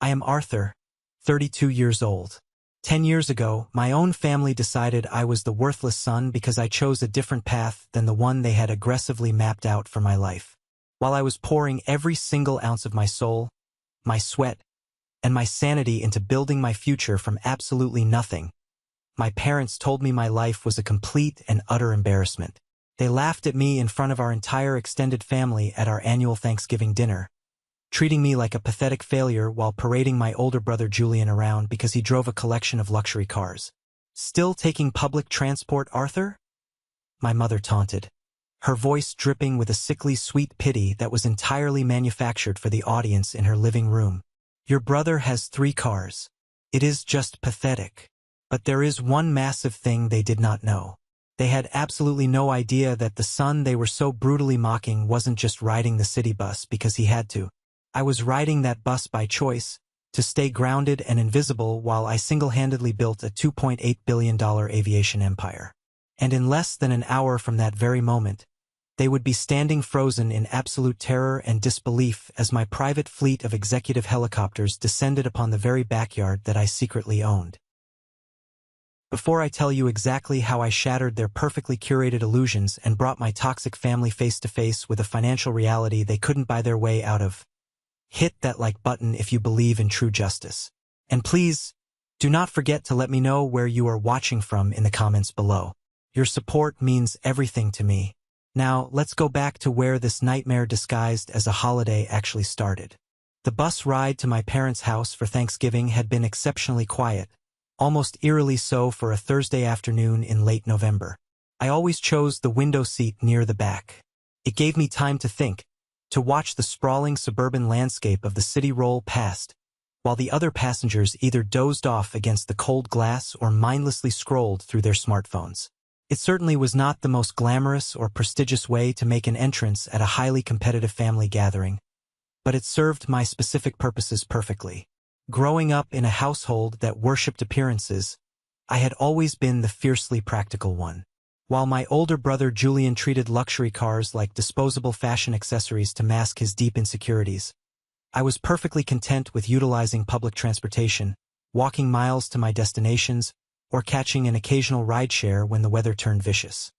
I am Arthur, 32 years old. 10 years ago, my own family decided I was the worthless son because I chose a different path than the one they had aggressively mapped out for my life. While I was pouring every single ounce of my soul, my sweat, and my sanity into building my future from absolutely nothing, my parents told me my life was a complete and utter embarrassment. They laughed at me in front of our entire extended family at our annual Thanksgiving dinner, treating me like a pathetic failure while parading my older brother Julian around because he drove a collection of luxury cars. "Still taking public transport, Arthur?" my mother taunted, her voice dripping with a sickly sweet pity that was entirely manufactured for the audience in her living room. "Your brother has 3 cars. It is just pathetic." But there is one massive thing they did not know. They had absolutely no idea that the son they were so brutally mocking wasn't just riding the city bus because he had to. I was riding that bus by choice, to stay grounded and invisible while I single-handedly built a $2.8 billion aviation empire. And in less than an hour from that very moment, they would be standing frozen in absolute terror and disbelief as my private fleet of executive helicopters descended upon the very backyard that I secretly owned. Before I tell you exactly how I shattered their perfectly curated illusions and brought my toxic family face to face with a financial reality they couldn't buy their way out of, hit that like button if you believe in true justice. And please, do not forget to let me know where you are watching from in the comments below. Your support means everything to me. Now, let's go back to where this nightmare disguised as a holiday actually started. The bus ride to my parents' house for Thanksgiving had been exceptionally quiet, almost eerily so for a Thursday afternoon in late November. I always chose the window seat near the back. It gave me time to think, to watch the sprawling suburban landscape of the city roll past, while the other passengers either dozed off against the cold glass or mindlessly scrolled through their smartphones. It certainly was not the most glamorous or prestigious way to make an entrance at a highly competitive family gathering, but it served my specific purposes perfectly. Growing up in a household that worshipped appearances, I had always been the fiercely practical one. While my older brother Julian treated luxury cars like disposable fashion accessories to mask his deep insecurities, I was perfectly content with utilizing public transportation, walking miles to my destinations, or catching an occasional rideshare when the weather turned vicious.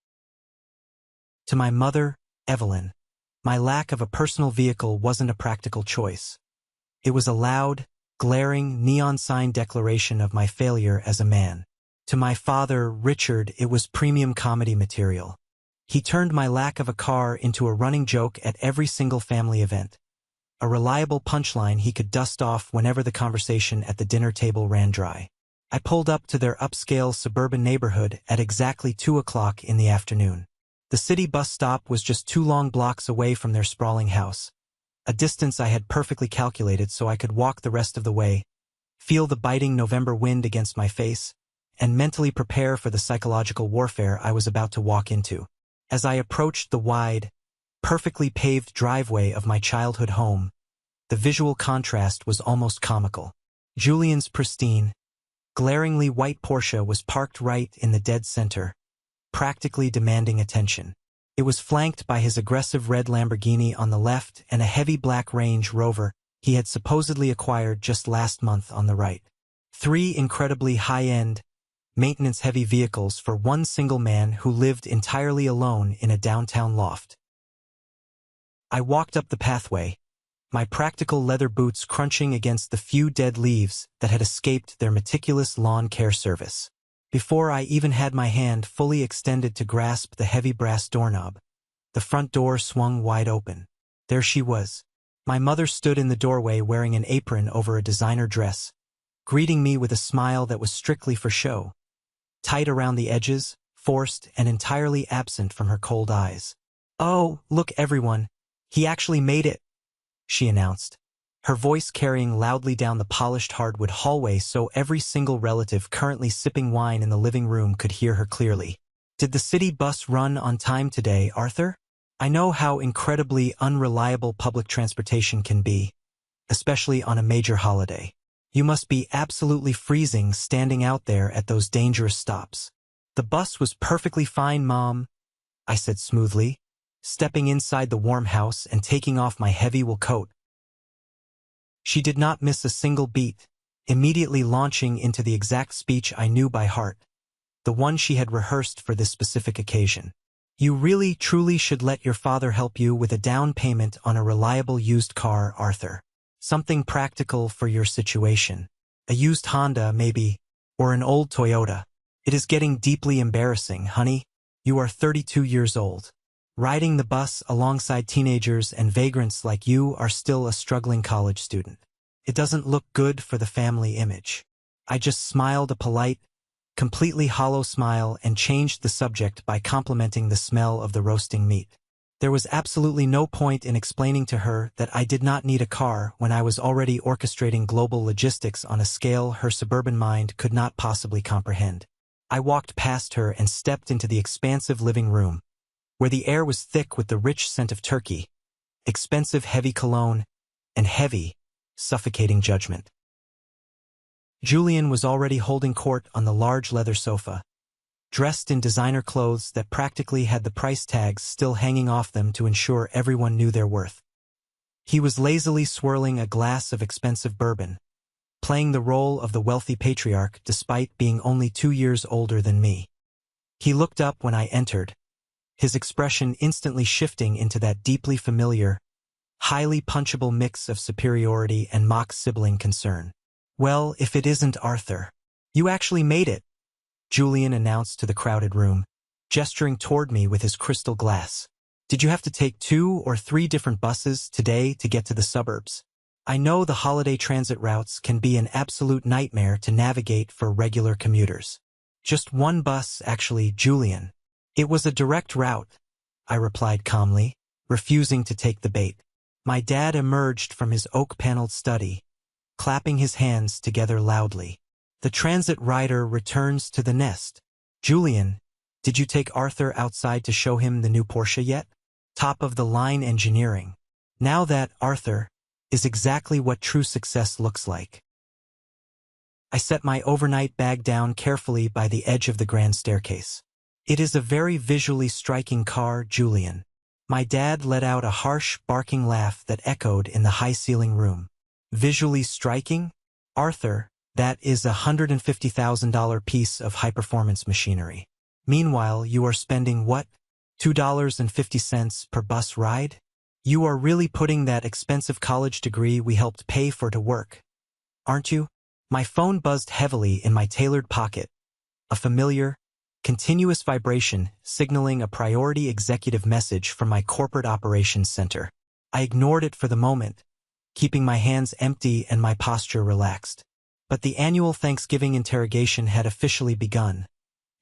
To my mother, Evelyn, my lack of a personal vehicle wasn't a practical choice. It was a loud, glaring neon sign declaration of my failure as a man. To my father, Richard, it was premium comedy material. He turned my lack of a car into a running joke at every single family event, a reliable punchline he could dust off whenever the conversation at the dinner table ran dry. I pulled up to their upscale suburban neighborhood at exactly 2 o'clock in the afternoon. The city bus stop was just 2 long blocks away from their sprawling house, a distance I had perfectly calculated so I could walk the rest of the way, feel the biting November wind against my face, and mentally prepare for the psychological warfare I was about to walk into. As I approached the wide, perfectly paved driveway of my childhood home, the visual contrast was almost comical. Julian's pristine, glaringly white Porsche was parked right in the dead center, practically demanding attention. It was flanked by his aggressive red Lamborghini on the left and a heavy black Range Rover he had supposedly acquired just last month on the right. 3 incredibly high-end, maintenance-heavy vehicles for one single man who lived entirely alone in a downtown loft. I walked up the pathway, my practical leather boots crunching against the few dead leaves that had escaped their meticulous lawn care service. Before I even had my hand fully extended to grasp the heavy brass doorknob, the front door swung wide open. There she was. My mother stood in the doorway wearing an apron over a designer dress, greeting me with a smile that was strictly for show, tight around the edges, forced and entirely absent from her cold eyes. "Oh, look everyone, he actually made it," she announced, her voice carrying loudly down the polished hardwood hallway so every single relative currently sipping wine in the living room could hear her clearly. "Did the city bus run on time today, Arthur? I know how incredibly unreliable public transportation can be, especially on a major holiday. You must be absolutely freezing standing out there at those dangerous stops." "The bus was perfectly fine, Mom," I said smoothly, stepping inside the warm house and taking off my heavy wool coat. She did not miss a single beat, immediately launching into the exact speech I knew by heart, the one she had rehearsed for this specific occasion. You really, truly should let your father help you with a down payment on a reliable used car, Arthur. Something practical for your situation. A used Honda, maybe, or an old Toyota. It is getting deeply embarrassing, honey. You are 32 years old. Riding the bus alongside teenagers and vagrants like you are still a struggling college student. It doesn't look good for the family image. I just smiled a polite, completely hollow smile and changed the subject by complimenting the smell of the roasting meat. There was absolutely no point in explaining to her that I did not need a car when I was already orchestrating global logistics on a scale her suburban mind could not possibly comprehend. I walked past her and stepped into the expansive living room, where the air was thick with the rich scent of turkey, expensive heavy cologne, and heavy, suffocating judgment. Julian was already holding court on the large leather sofa, dressed in designer clothes that practically had the price tags still hanging off them to ensure everyone knew their worth. He was lazily swirling a glass of expensive bourbon, playing the role of the wealthy patriarch despite being only 2 years older than me. He looked up when I entered, his expression instantly shifting into that deeply familiar, highly punchable mix of superiority and mock sibling concern. Well, if it isn't Arthur. You actually made it, Julian announced to the crowded room, gesturing toward me with his crystal glass. Did you have to take 2 or 3 different buses today to get to the suburbs? I know the holiday transit routes can be an absolute nightmare to navigate for regular commuters. Just one bus, actually, Julian. It was a direct route, I replied calmly, refusing to take the bait. My dad emerged from his oak-paneled study, clapping his hands together loudly. The transit rider returns to the nest. Julian, did you take Arthur outside to show him the new Porsche yet? Top-of-the-line engineering. Now that, Arthur, is exactly what true success looks like. I set my overnight bag down carefully by the edge of the grand staircase. It is a very visually striking car, Julian. My dad let out a harsh, barking laugh that echoed in the high-ceiling room. Visually striking? Arthur, that is a $150,000 piece of high-performance machinery. Meanwhile, you are spending what? $2.50 per bus ride? You are really putting that expensive college degree we helped pay for to work, aren't you? My phone buzzed heavily in my tailored pocket, a familiar, continuous vibration signaling a priority executive message from my corporate operations center. I ignored it for the moment, keeping my hands empty and my posture relaxed. But the annual Thanksgiving interrogation had officially begun,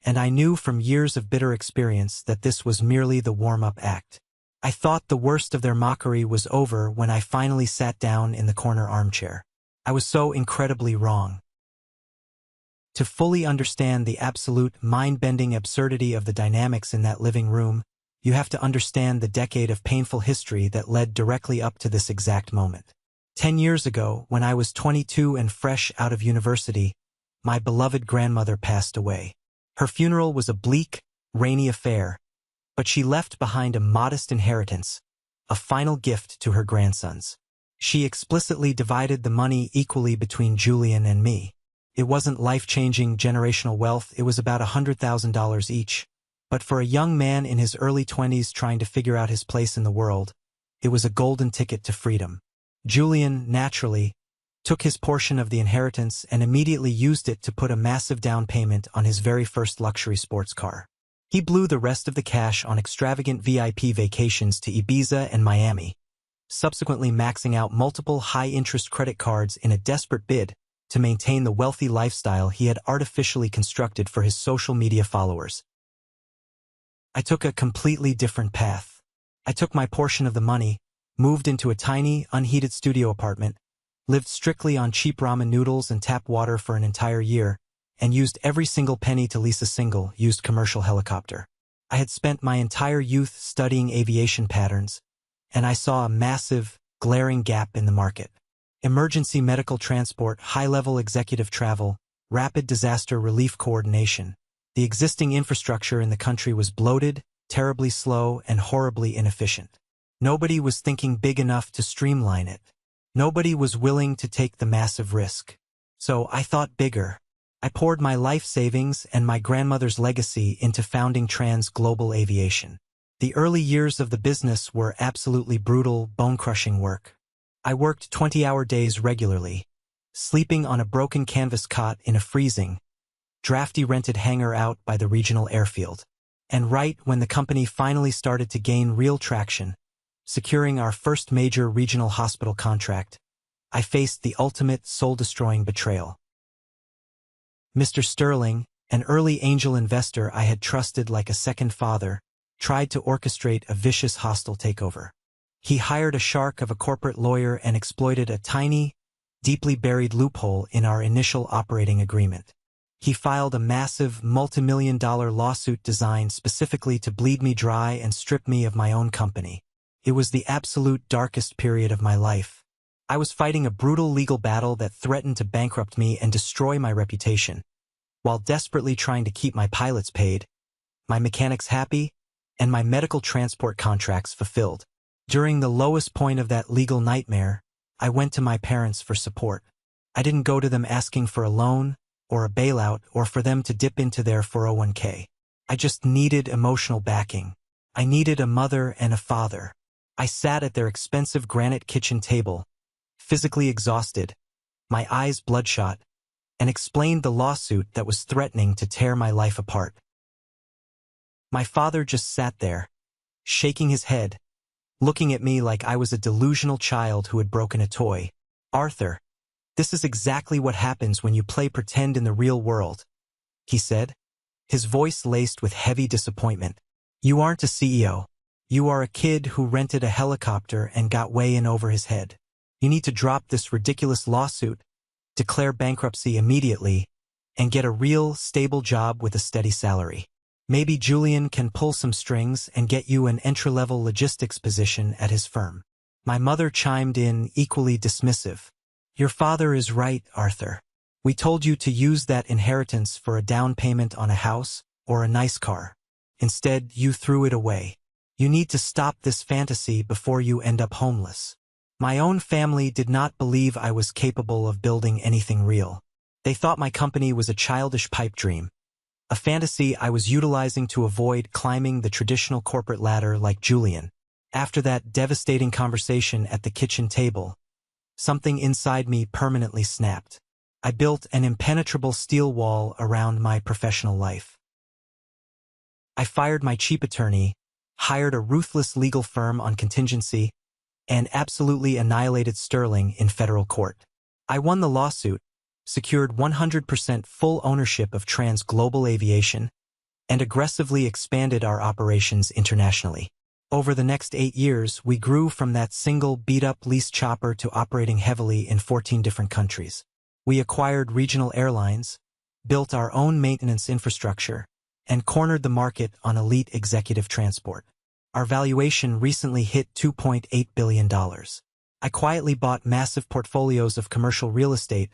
and I knew from years of bitter experience that this was merely the warm-up act. I thought the worst of their mockery was over when I finally sat down in the corner armchair. I was so incredibly wrong. To fully understand the absolute mind-bending absurdity of the dynamics in that living room, you have to understand the decade of painful history that led directly up to this exact moment. 10 years ago, when I was 22 and fresh out of university, my beloved grandmother passed away. Her funeral was a bleak, rainy affair, but she left behind a modest inheritance, a final gift to her grandsons. She explicitly divided the money equally between Julian and me. It wasn't life-changing generational wealth, it was about $100,000 each, but for a young man in his early 20s trying to figure out his place in the world, it was a golden ticket to freedom. Julian, naturally, took his portion of the inheritance and immediately used it to put a massive down payment on his very first luxury sports car. He blew the rest of the cash on extravagant VIP vacations to Ibiza and Miami, subsequently maxing out multiple high-interest credit cards in a desperate bid to maintain the wealthy lifestyle he had artificially constructed for his social media followers. I took a completely different path. I took my portion of the money, moved into a tiny, unheated studio apartment, lived strictly on cheap ramen noodles and tap water for an entire year, and used every single penny to lease a single, used commercial helicopter. I had spent my entire youth studying aviation patterns, and I saw a massive, glaring gap in the market. Emergency medical transport, high-level executive travel, rapid disaster relief coordination. The existing infrastructure in the country was bloated, terribly slow, and horribly inefficient. Nobody was thinking big enough to streamline it. Nobody was willing to take the massive risk. So I thought bigger. I poured my life savings and my grandmother's legacy into founding Trans Global Aviation. The early years of the business were absolutely brutal, bone-crushing work. I worked 20-hour days regularly, sleeping on a broken canvas cot in a freezing, drafty rented hangar out by the regional airfield. And right when the company finally started to gain real traction, securing our first major regional hospital contract, I faced the ultimate soul-destroying betrayal. Mr. Sterling, an early angel investor I had trusted like a second father, tried to orchestrate a vicious hostile takeover. He hired a shark of a corporate lawyer and exploited a tiny, deeply buried loophole in our initial operating agreement. He filed a massive, multi-million-dollar lawsuit designed specifically to bleed me dry and strip me of my own company. It was the absolute darkest period of my life. I was fighting a brutal legal battle that threatened to bankrupt me and destroy my reputation, while desperately trying to keep my pilots paid, my mechanics happy, and my medical transport contracts fulfilled. During the lowest point of that legal nightmare, I went to my parents for support. I didn't go to them asking for a loan, or a bailout, or for them to dip into their 401k. I just needed emotional backing. I needed a mother and a father. I sat at their expensive granite kitchen table, physically exhausted, my eyes bloodshot, and explained the lawsuit that was threatening to tear my life apart. My father just sat there, shaking his head, looking at me like I was a delusional child who had broken a toy. "Arthur, this is exactly what happens when you play pretend in the real world," he said, his voice laced with heavy disappointment. "You aren't a CEO. You are a kid who rented a helicopter and got way in over his head. You need to drop this ridiculous lawsuit, declare bankruptcy immediately, and get a real, stable job with a steady salary. Maybe Julian can pull some strings and get you an entry-level logistics position at his firm." My mother chimed in, equally dismissive. "Your father is right, Arthur. We told you to use that inheritance for a down payment on a house or a nice car. Instead, you threw it away. You need to stop this fantasy before you end up homeless." My own family did not believe I was capable of building anything real. They thought my company was a childish pipe dream, a fantasy I was utilizing to avoid climbing the traditional corporate ladder like Julian. After that devastating conversation at the kitchen table, something inside me permanently snapped. I built an impenetrable steel wall around my professional life. I fired my chief attorney, hired a ruthless legal firm on contingency, and absolutely annihilated Sterling in federal court. I won the lawsuit, secured 100% full ownership of Trans Global Aviation, and aggressively expanded our operations internationally. Over the next 8 years, we grew from that single beat-up lease chopper to operating heavily in 14 different countries. We acquired regional airlines, built our own maintenance infrastructure, and cornered the market on elite executive transport. Our valuation recently hit $2.8 billion. I quietly bought massive portfolios of commercial real estate,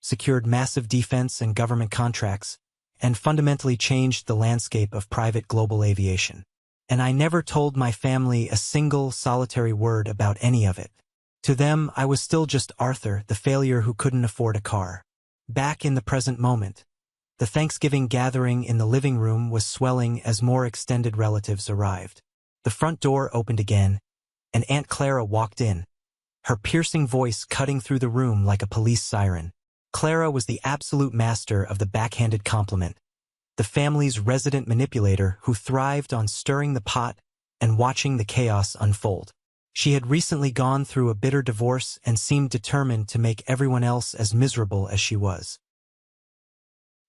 secured massive defense and government contracts, and fundamentally changed the landscape of private global aviation. And I never told my family a single solitary word about any of it. To them, I was still just Arthur, the failure who couldn't afford a car. Back in the present moment, the Thanksgiving gathering in the living room was swelling as more extended relatives arrived. The front door opened again, and Aunt Clara walked in, her piercing voice cutting through the room like a police siren. Clara was the absolute master of the backhanded compliment, the family's resident manipulator who thrived on stirring the pot and watching the chaos unfold. She had recently gone through a bitter divorce and seemed determined to make everyone else as miserable as she was.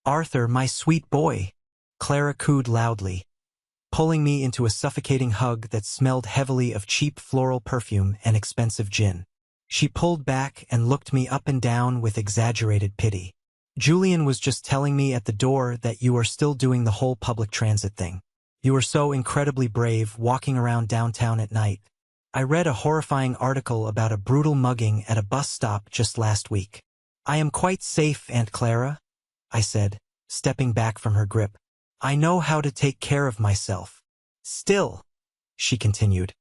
"Arthur, my sweet boy," Clara cooed loudly, pulling me into a suffocating hug that smelled heavily of cheap floral perfume and expensive gin. She pulled back and looked me up and down with exaggerated pity. "Julian was just telling me at the door that you are still doing the whole public transit thing. You are so incredibly brave walking around downtown at night. I read a horrifying article about a brutal mugging at a bus stop just last week." "I am quite safe, Aunt Clara," I said, stepping back from her grip. "I know how to take care of myself." "Still," she continued,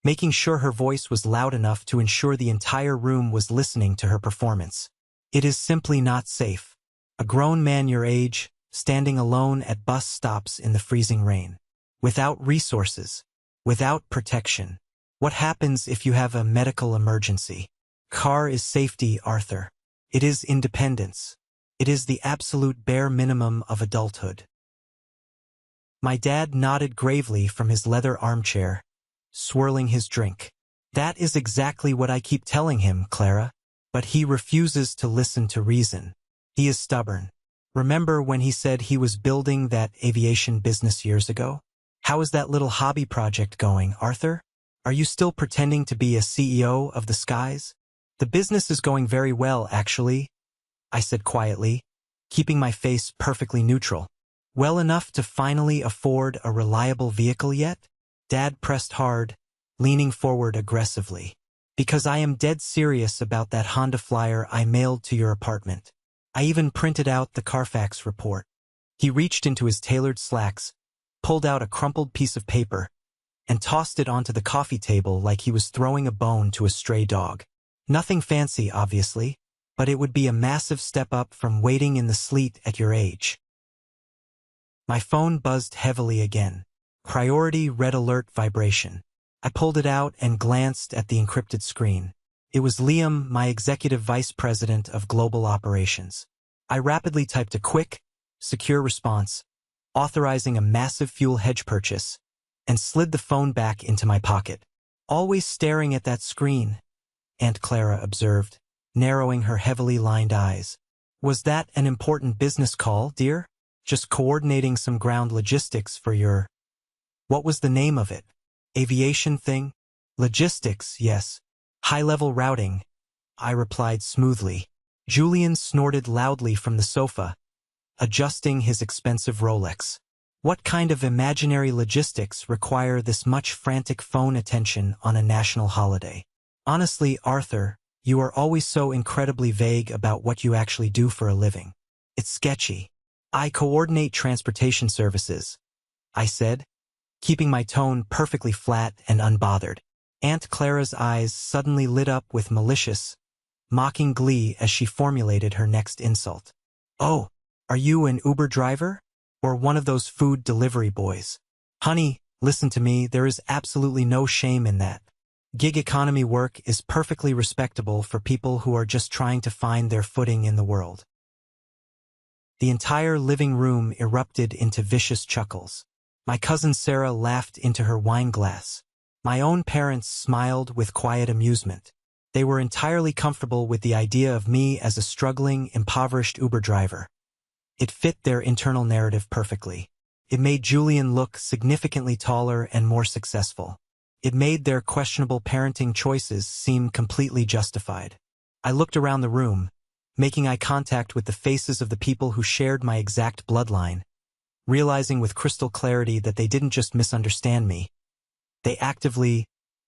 making sure her voice was loud enough to ensure the entire room was listening to her performance. It is simply not safe. A grown man your age, standing alone at bus stops in the freezing rain. Without resources. Without protection. What happens if you have a medical emergency? Car is safety, Arthur. It is independence. It is the absolute bare minimum of adulthood. My dad nodded gravely from his leather armchair, swirling his drink. That is exactly what I keep telling him, Clara. But he refuses to listen to reason. He is stubborn. Remember when he said he was building that aviation business years ago? How is that little hobby project going, Arthur? Are you still pretending to be a CEO of the skies? The business is going very well, actually, I said quietly, keeping my face perfectly neutral. Well enough to finally afford a reliable vehicle yet? Dad pressed hard, leaning forward aggressively. Because I am dead serious about that Honda Flyer I mailed to your apartment. I even printed out the Carfax report. He reached into his tailored slacks, pulled out a crumpled piece of paper, and tossed it onto the coffee table like he was throwing a bone to a stray dog. Nothing fancy, obviously, but it would be a massive step up from waiting in the sleet at your age. My phone buzzed heavily again. Priority red alert vibration. I pulled it out and glanced at the encrypted screen. It was Liam, my executive vice president of global operations. I rapidly typed a quick, secure response, authorizing a massive fuel hedge purchase, and slid the phone back into my pocket. Always staring at that screen, Aunt Clara observed, narrowing her heavily lined eyes. Was that an important business call, dear? Just coordinating some ground logistics for your... What was the name of it? Aviation thing? Logistics, yes. High-level routing, I replied smoothly. Julian snorted loudly from the sofa, adjusting his expensive Rolex. What kind of imaginary logistics require this much frantic phone attention on a national holiday? Honestly, Arthur, you are always so incredibly vague about what you actually do for a living. It's sketchy. I coordinate transportation services, I said, keeping my tone perfectly flat and unbothered. Aunt Clara's eyes suddenly lit up with malicious, mocking glee as she formulated her next insult. Oh, are you an Uber driver? Or one of those food delivery boys? Honey, listen to me, there is absolutely no shame in that. Gig economy work is perfectly respectable for people who are just trying to find their footing in the world. The entire living room erupted into vicious chuckles. My cousin Sarah laughed into her wine glass. My own parents smiled with quiet amusement. They were entirely comfortable with the idea of me as a struggling, impoverished Uber driver. It fit their internal narrative perfectly. It made Julian look significantly taller and more successful. It made their questionable parenting choices seem completely justified. I looked around the room, making eye contact with the faces of the people who shared my exact bloodline, realizing with crystal clarity that they didn't just misunderstand me. They actively,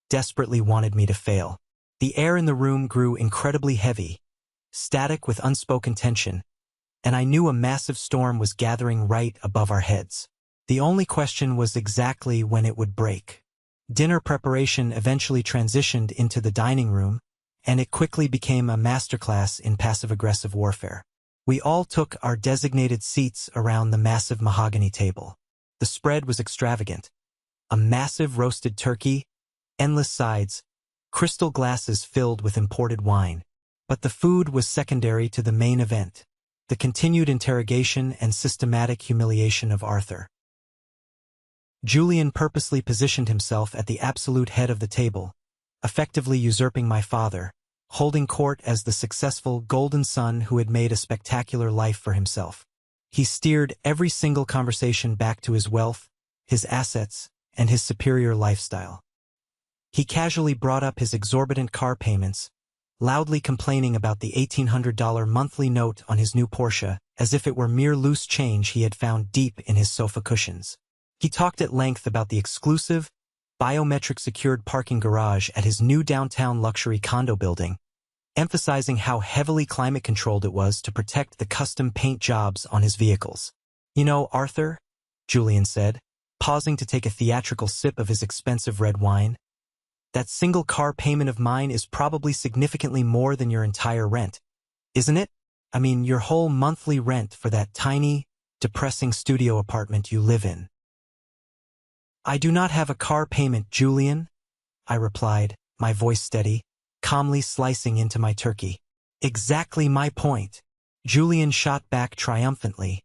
desperately wanted me to fail. The air in the room grew incredibly heavy, static with unspoken tension, and I knew a massive storm was gathering right above our heads. The only question was exactly when it would break. Dinner preparation eventually transitioned into the dining room, and it quickly became a masterclass in passive-aggressive warfare. We all took our designated seats around the massive mahogany table. The spread was extravagant. A massive roasted turkey, endless sides, crystal glasses filled with imported wine. But the food was secondary to the main event, the continued interrogation and systematic humiliation of Arthur. Julian purposely positioned himself at the absolute head of the table, effectively usurping my father, holding court as the successful golden son who had made a spectacular life for himself. He steered every single conversation back to his wealth, his assets, and his superior lifestyle. He casually brought up his exorbitant car payments, loudly complaining about the $1,800 monthly note on his new Porsche, as if it were mere loose change he had found deep in his sofa cushions. He talked at length about the exclusive, biometric-secured parking garage at his new downtown luxury condo building, emphasizing how heavily climate-controlled it was to protect the custom paint jobs on his vehicles. You know, Arthur, Julian said, pausing to take a theatrical sip of his expensive red wine, That single car payment of mine is probably significantly more than your entire rent, isn't it? I mean, your whole monthly rent for that tiny, depressing studio apartment you live in. I do not have a car payment, Julian, I replied, my voice steady, calmly slicing into my turkey. Exactly my point. Julian shot back triumphantly,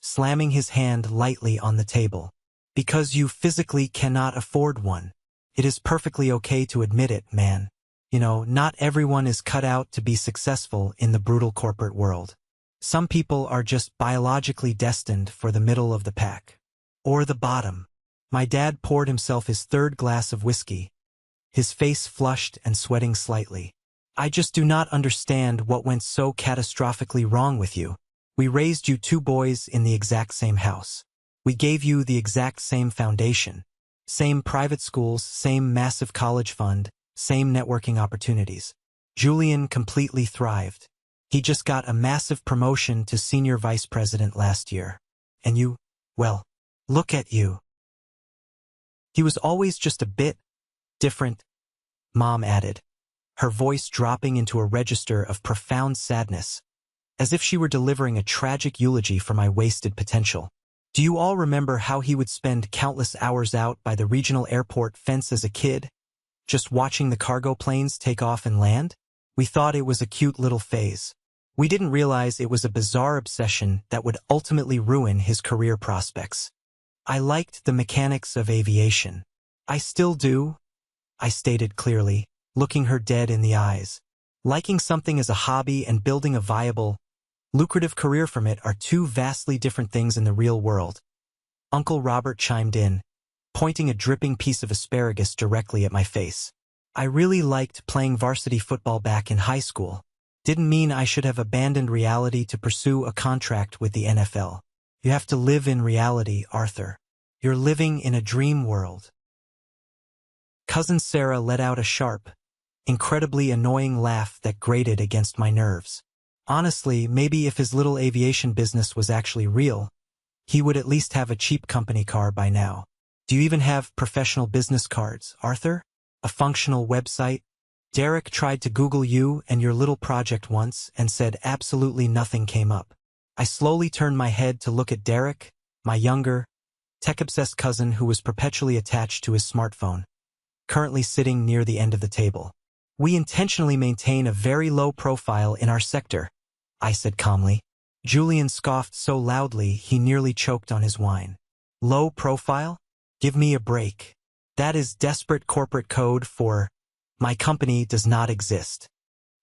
slamming his hand lightly on the table. Because you physically cannot afford one. It is perfectly okay to admit it, man. You know, not everyone is cut out to be successful in the brutal corporate world. Some people are just biologically destined for the middle of the pack. Or the bottom. My dad poured himself his third glass of whiskey, his face flushed and sweating slightly. I just do not understand what went so catastrophically wrong with you. We raised you two boys in the exact same house. We gave you the exact same foundation. Same private schools, same massive college fund, same networking opportunities. Julian completely thrived. He just got a massive promotion to senior vice president last year. And you, well, look at you. He was always just a bit different, Mom added, her voice dropping into a register of profound sadness, as if she were delivering a tragic eulogy for my wasted potential. Do you all remember how he would spend countless hours out by the regional airport fence as a kid, just watching the cargo planes take off and land? We thought it was a cute little phase. We didn't realize it was a bizarre obsession that would ultimately ruin his career prospects. I liked the mechanics of aviation. I still do, I stated clearly, looking her dead in the eyes. Liking something as a hobby and building a viable, lucrative career from it are two vastly different things in the real world. Uncle Robert chimed in, pointing a dripping piece of asparagus directly at my face. I really liked playing varsity football back in high school. Didn't mean I should have abandoned reality to pursue a contract with the NFL. You have to live in reality, Arthur. You're living in a dream world. Cousin Sarah let out a sharp, incredibly annoying laugh that grated against my nerves. Honestly, maybe if his little aviation business was actually real, he would at least have a cheap company car by now. Do you even have professional business cards, Arthur? A functional website? Derek tried to Google you and your little project once and said absolutely nothing came up. I slowly turned my head to look at Derek, my younger, tech-obsessed cousin who was perpetually attached to his smartphone, currently sitting near the end of the table. We intentionally maintain a very low profile in our sector, I said calmly. Julian scoffed so loudly he nearly choked on his wine. Low profile? Give me a break. That is desperate corporate code for, my company does not exist.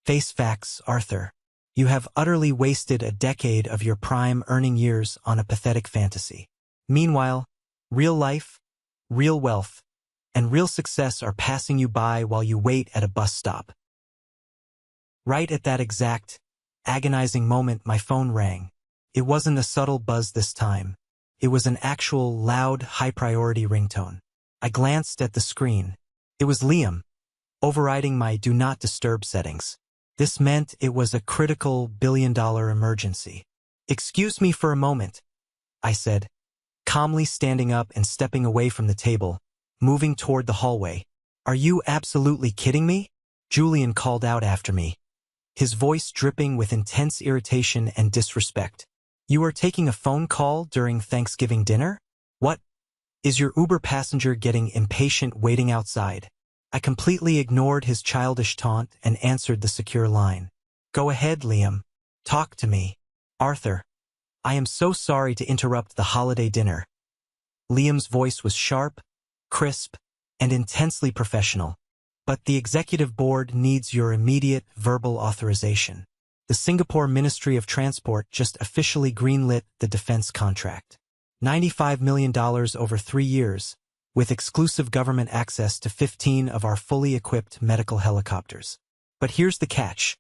Face facts, Arthur. You have utterly wasted a decade of your prime earning years on a pathetic fantasy. Meanwhile, real life, real wealth, and real success are passing you by while you wait at a bus stop. Right at that exact, agonizing moment my phone rang. It wasn't a subtle buzz this time. It was an actual, loud, high-priority ringtone. I glanced at the screen. It was Liam, overriding my Do Not Disturb settings. This meant it was a critical billion-dollar emergency. Excuse me for a moment, I said, calmly standing up and stepping away from the table, moving toward the hallway. Are you absolutely kidding me? Julian called out after me, his voice dripping with intense irritation and disrespect. You are taking a phone call during Thanksgiving dinner? What? Is your Uber passenger getting impatient waiting outside? I completely ignored his childish taunt and answered the secure line. Go ahead, Liam. Talk to me. Arthur. I am so sorry to interrupt the holiday dinner. Liam's voice was sharp, crisp, and intensely professional. But the executive board needs your immediate verbal authorization. The Singapore Ministry of Transport just officially greenlit the defense contract. $95 million over 3 years, with exclusive government access to 15 of our fully equipped medical helicopters. But here's the catch.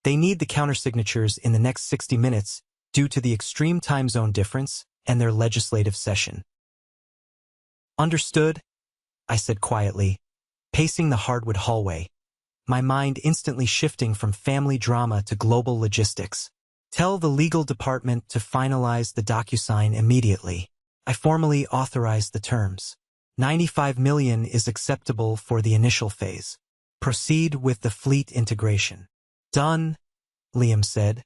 They need the countersignatures in the next 60 minutes due to the extreme time zone difference and their legislative session. Understood? I said quietly, pacing the hardwood hallway, my mind instantly shifting from family drama to global logistics. Tell the legal department to finalize the DocuSign immediately. I formally authorized the terms. $95 million is acceptable for the initial phase. Proceed with the fleet integration. Done, Liam said,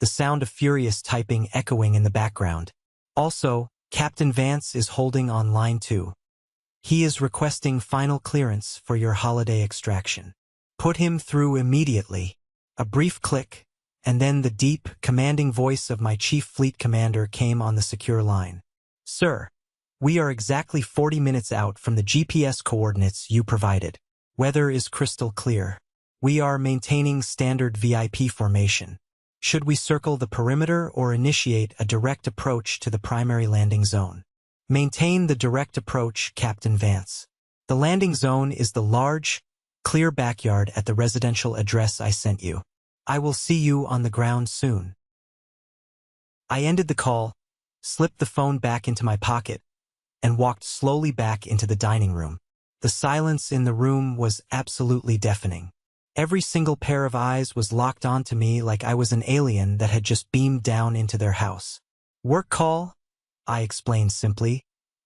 the sound of furious typing echoing in the background. Also, Captain Vance is holding on line 2. He is requesting final clearance for your holiday extraction. Put him through immediately. A brief click, and then the deep, commanding voice of my chief fleet commander came on the secure line. Sir, we are exactly 40 minutes out from the GPS coordinates you provided. Weather is crystal clear. We are maintaining standard VIP formation. Should we circle the perimeter or initiate a direct approach to the primary landing zone? Maintain the direct approach, Captain Vance. The landing zone is the large, clear backyard at the residential address I sent you. I will see you on the ground soon. I ended the call, slipped the phone back into my pocket, and walked slowly back into the dining room. The silence in the room was absolutely deafening. Every single pair of eyes was locked onto me like I was an alien that had just beamed down into their house. Work call? I explained simply,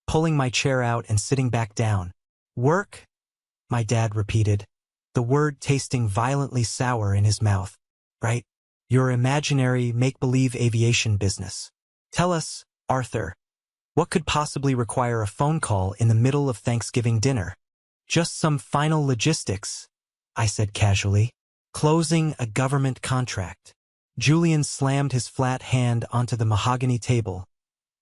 pulling my chair out and sitting back down. Work? My dad repeated, the word tasting violently sour in his mouth. Right? Your imaginary make-believe aviation business. Tell us, Arthur, what could possibly require a phone call in the middle of Thanksgiving dinner? Just some final logistics, I said casually. Closing a government contract. Julian slammed his flat hand onto the mahogany table,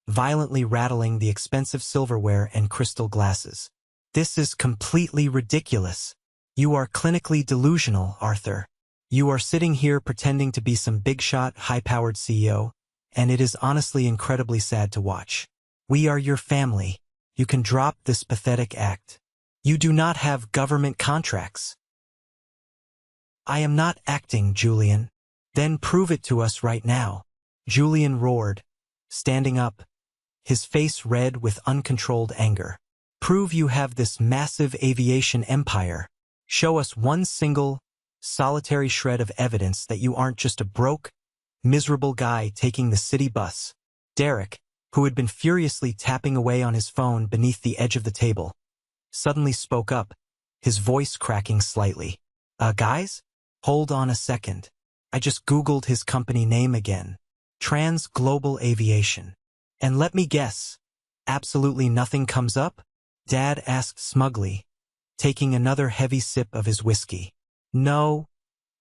violently rattling the expensive silverware and crystal glasses. This is completely ridiculous. You are clinically delusional, Arthur. You are sitting here pretending to be some big-shot, high-powered CEO, and it is honestly incredibly sad to watch. We are your family. You can drop this pathetic act. You do not have government contracts. I am not acting, Julian. Then prove it to us right now. Julian roared, standing up, his face red with uncontrolled anger. Prove you have this massive aviation empire. Show us one single, solitary shred of evidence that you aren't just a broke, miserable guy taking the city bus. Derek, who had been furiously tapping away on his phone beneath the edge of the table, suddenly spoke up, his voice cracking slightly. Guys? Hold on a second. I just Googled his company name again. Trans Global Aviation. And let me guess, absolutely nothing comes up? Dad asked smugly, taking another heavy sip of his whiskey. No,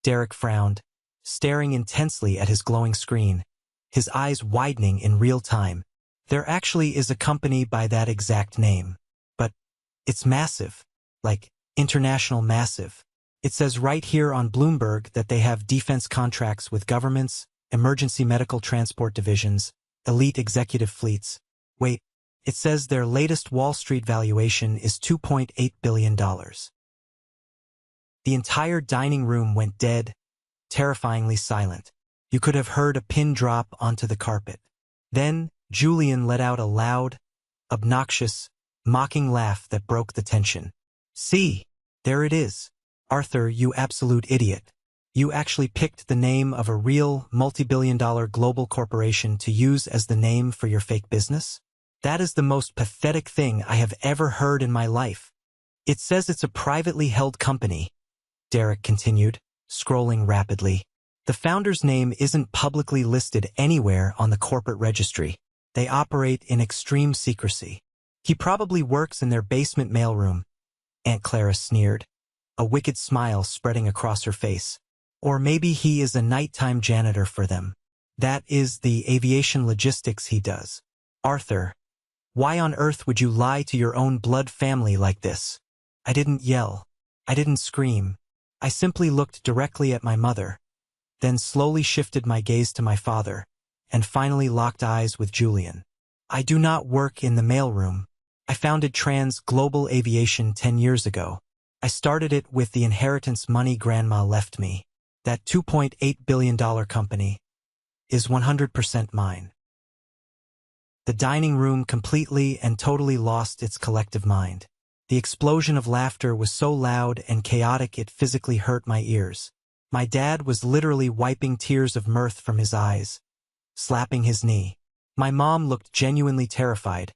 Derek frowned, staring intensely at his glowing screen, his eyes widening in real time. There actually is a company by that exact name. But it's massive, like international massive. It says right here on Bloomberg that they have defense contracts with governments, emergency medical transport divisions, elite executive fleets. Wait, it says their latest Wall Street valuation is $2.8 billion. The entire dining room went dead, terrifyingly silent. You could have heard a pin drop onto the carpet. Then, Julian let out a loud, obnoxious, mocking laugh that broke the tension. See, there it is. Arthur, you absolute idiot. You actually picked the name of a real, multi-billion-dollar global corporation to use as the name for your fake business? That is the most pathetic thing I have ever heard in my life. It says it's a privately held company, Derek continued, scrolling rapidly. The founder's name isn't publicly listed anywhere on the corporate registry. They operate in extreme secrecy. He probably works in their basement mailroom, Aunt Clara sneered, a wicked smile spreading across her face. Or maybe he is a nighttime janitor for them. That is the aviation logistics he does. Arthur, why on earth would you lie to your own blood family like this? I didn't yell. I didn't scream. I simply looked directly at my mother, then slowly shifted my gaze to my father, and finally locked eyes with Julian. I do not work in the mailroom. I founded Trans Global Aviation 10 years ago. I started it with the inheritance money Grandma left me. That $2.8 billion company is 100% mine. The dining room completely and totally lost its collective mind. The explosion of laughter was so loud and chaotic it physically hurt my ears. My dad was literally wiping tears of mirth from his eyes, slapping his knee. My mom looked genuinely terrified,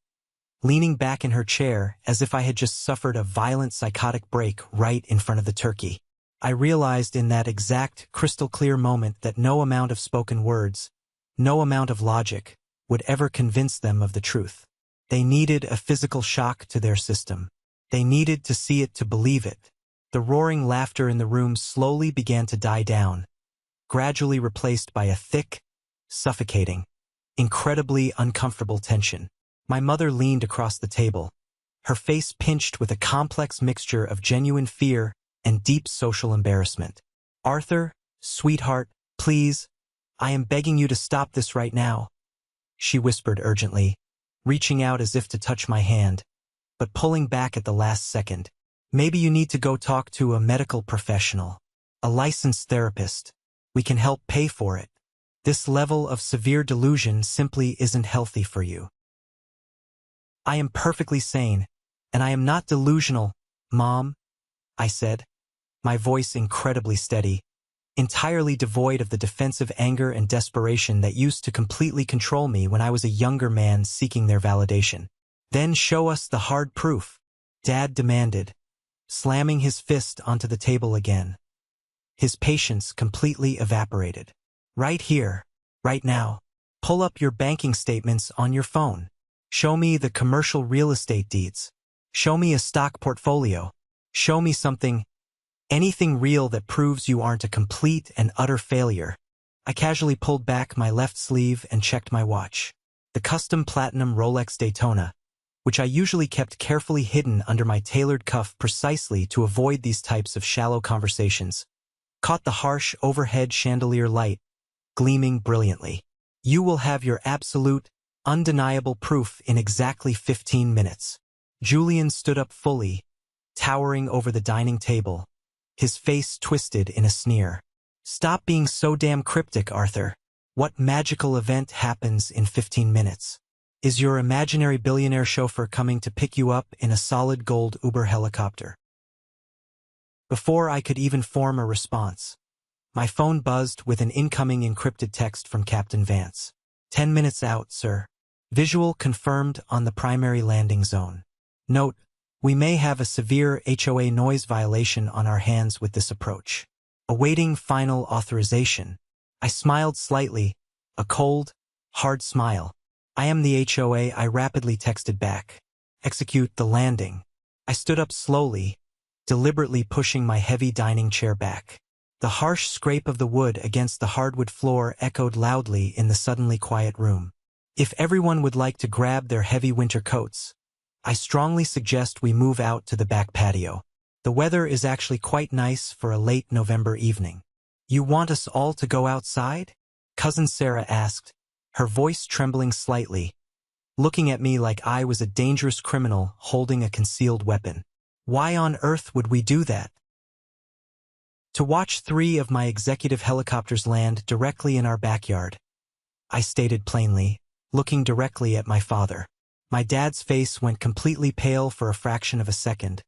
leaning back in her chair as if I had just suffered a violent psychotic break right in front of the turkey. I realized in that exact crystal-clear moment that no amount of spoken words, no amount of logic, would ever convince them of the truth. They needed a physical shock to their system. They needed to see it to believe it. The roaring laughter in the room slowly began to die down, gradually replaced by a thick, suffocating, incredibly uncomfortable tension. My mother leaned across the table, her face pinched with a complex mixture of genuine fear and deep social embarrassment. "Arthur, sweetheart, please, I am begging you to stop this right now," she whispered urgently, reaching out as if to touch my hand, but pulling back at the last second. "Maybe you need to go talk to a medical professional, a licensed therapist. We can help pay for it. This level of severe delusion simply isn't healthy for you." "I am perfectly sane, and I am not delusional, Mom," I said, my voice incredibly steady, entirely devoid of the defensive anger and desperation that used to completely control me when I was a younger man seeking their validation. "Then show us the hard proof," Dad demanded, slamming his fist onto the table again. His patience completely evaporated. "Right here, right now. Pull up your banking statements on your phone. Show me the commercial real estate deeds. Show me a stock portfolio. Show me something, anything real that proves you aren't a complete and utter failure." I casually pulled back my left sleeve and checked my watch. The custom platinum Rolex Daytona, which I usually kept carefully hidden under my tailored cuff precisely to avoid these types of shallow conversations, caught the harsh overhead chandelier light, gleaming brilliantly. "You will have your absolute, undeniable proof in exactly 15 minutes. Julian stood up fully, towering over the dining table, his face twisted in a sneer. "Stop being so damn cryptic, Arthur. What magical event happens in 15 minutes? Is your imaginary billionaire chauffeur coming to pick you up in a solid gold Uber helicopter?" Before I could even form a response, my phone buzzed with an incoming encrypted text from Captain Vance. "10 minutes out, sir. Visual confirmed on the primary landing zone. Note, we may have a severe HOA noise violation on our hands with this approach. Awaiting final authorization." I smiled slightly, a cold, hard smile. "I am the HOA," I rapidly texted back. "Execute the landing." I stood up slowly, deliberately pushing my heavy dining chair back. The harsh scrape of the wood against the hardwood floor echoed loudly in the suddenly quiet room. "If everyone would like to grab their heavy winter coats, I strongly suggest we move out to the back patio. The weather is actually quite nice for a late November evening." "You want us all to go outside?" Cousin Sarah asked, her voice trembling slightly, looking at me like I was a dangerous criminal holding a concealed weapon. "Why on earth would we do that?" "To watch 3 of my executive helicopters land directly in our backyard," I stated plainly, looking directly at my father. My dad's face went completely pale for a fraction of a second,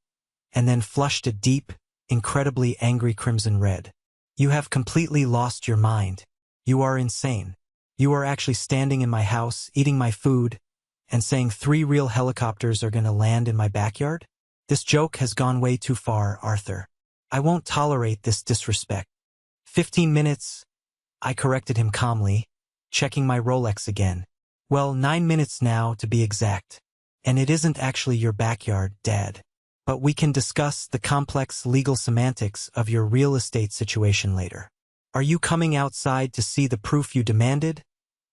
and then flushed a deep, incredibly angry crimson red. "You have completely lost your mind. You are insane. You are actually standing in my house, eating my food, and saying 3 real helicopters are going to land in my backyard? This joke has gone way too far, Arthur. I won't tolerate this disrespect." 15 minutes, I corrected him calmly, checking my Rolex again. "Well, 9 minutes now to be exact. And it isn't actually your backyard, Dad. But we can discuss the complex legal semantics of your real estate situation later. Are you coming outside to see the proof you demanded,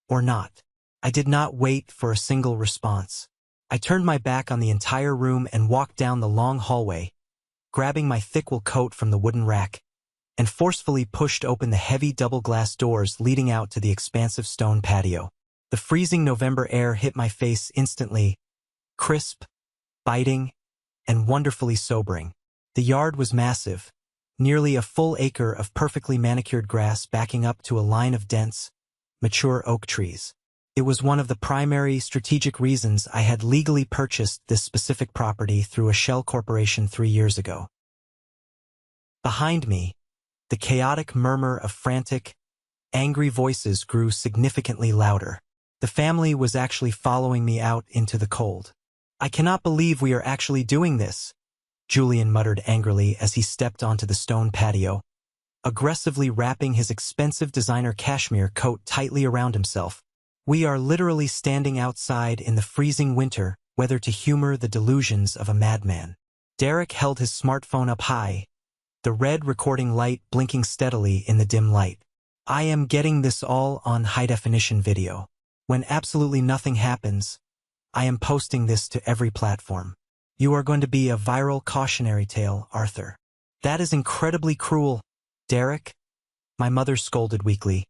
or not?" I did not wait for a single response. I turned my back on the entire room and walked down the long hallway, grabbing my thick wool coat from the wooden rack, and forcefully pushed open the heavy double-glass doors leading out to the expansive stone patio. The freezing November air hit my face instantly, crisp, biting, and wonderfully sobering. The yard was massive, nearly a full acre of perfectly manicured grass backing up to a line of dense, mature oak trees. It was one of the primary strategic reasons I had legally purchased this specific property through a shell corporation 3 years ago. Behind me, the chaotic murmur of frantic, angry voices grew significantly louder. The family was actually following me out into the cold. I cannot believe we are actually doing this, Julian muttered angrily as he stepped onto the stone patio, aggressively wrapping his expensive designer cashmere coat tightly around himself. We are literally standing outside in the freezing winter, whether to humor the delusions of a madman. Derek held his smartphone up high, the red recording light blinking steadily in the dim light. I am getting this all on high-definition video. When absolutely nothing happens, I am posting this to every platform. You are going to be a viral cautionary tale, Arthur. That is incredibly cruel, Derek, my mother scolded weakly,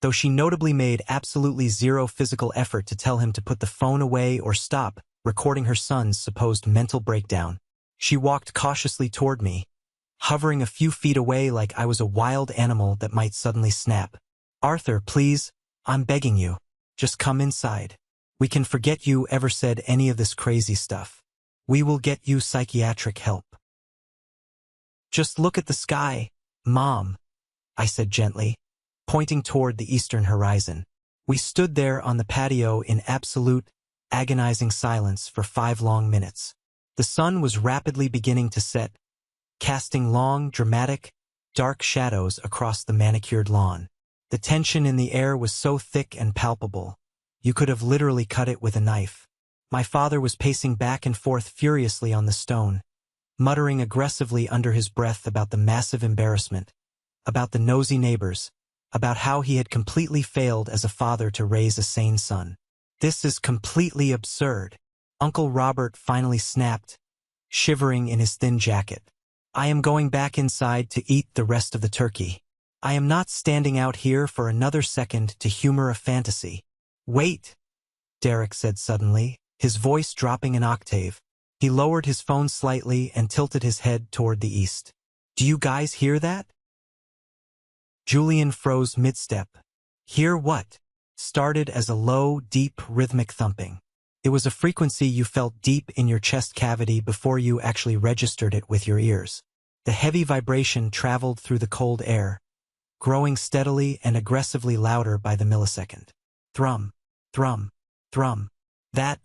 though she notably made absolutely zero physical effort to tell him to put the phone away or stop recording her son's supposed mental breakdown. She walked cautiously toward me, hovering a few feet away like I was a wild animal that might suddenly snap. Arthur, please, I'm begging you. Just come inside. We can forget you ever said any of this crazy stuff. We will get you psychiatric help. Just look at the sky, Mom, I said gently, pointing toward the eastern horizon. We stood there on the patio in absolute, agonizing silence for 5 long minutes. The sun was rapidly beginning to set, casting long, dramatic, dark shadows across the manicured lawn. The tension in the air was so thick and palpable, you could have literally cut it with a knife. My father was pacing back and forth furiously on the stone, muttering aggressively under his breath about the massive embarrassment, about the nosy neighbors, about how he had completely failed as a father to raise a sane son. This is completely absurd, Uncle Robert finally snapped, shivering in his thin jacket. I am going back inside to eat the rest of the turkey. I am not standing out here for another second to humor a fantasy. Wait, Derek said suddenly, his voice dropping an octave. He lowered his phone slightly and tilted his head toward the east. Do you guys hear that? Julian froze mid-step. Hear what? Started as a low, deep, rhythmic thumping. It was a frequency you felt deep in your chest cavity before you actually registered it with your ears. The heavy vibration traveled through the cold air, growing steadily and aggressively louder by the millisecond. Thrum, thrum, thrum. That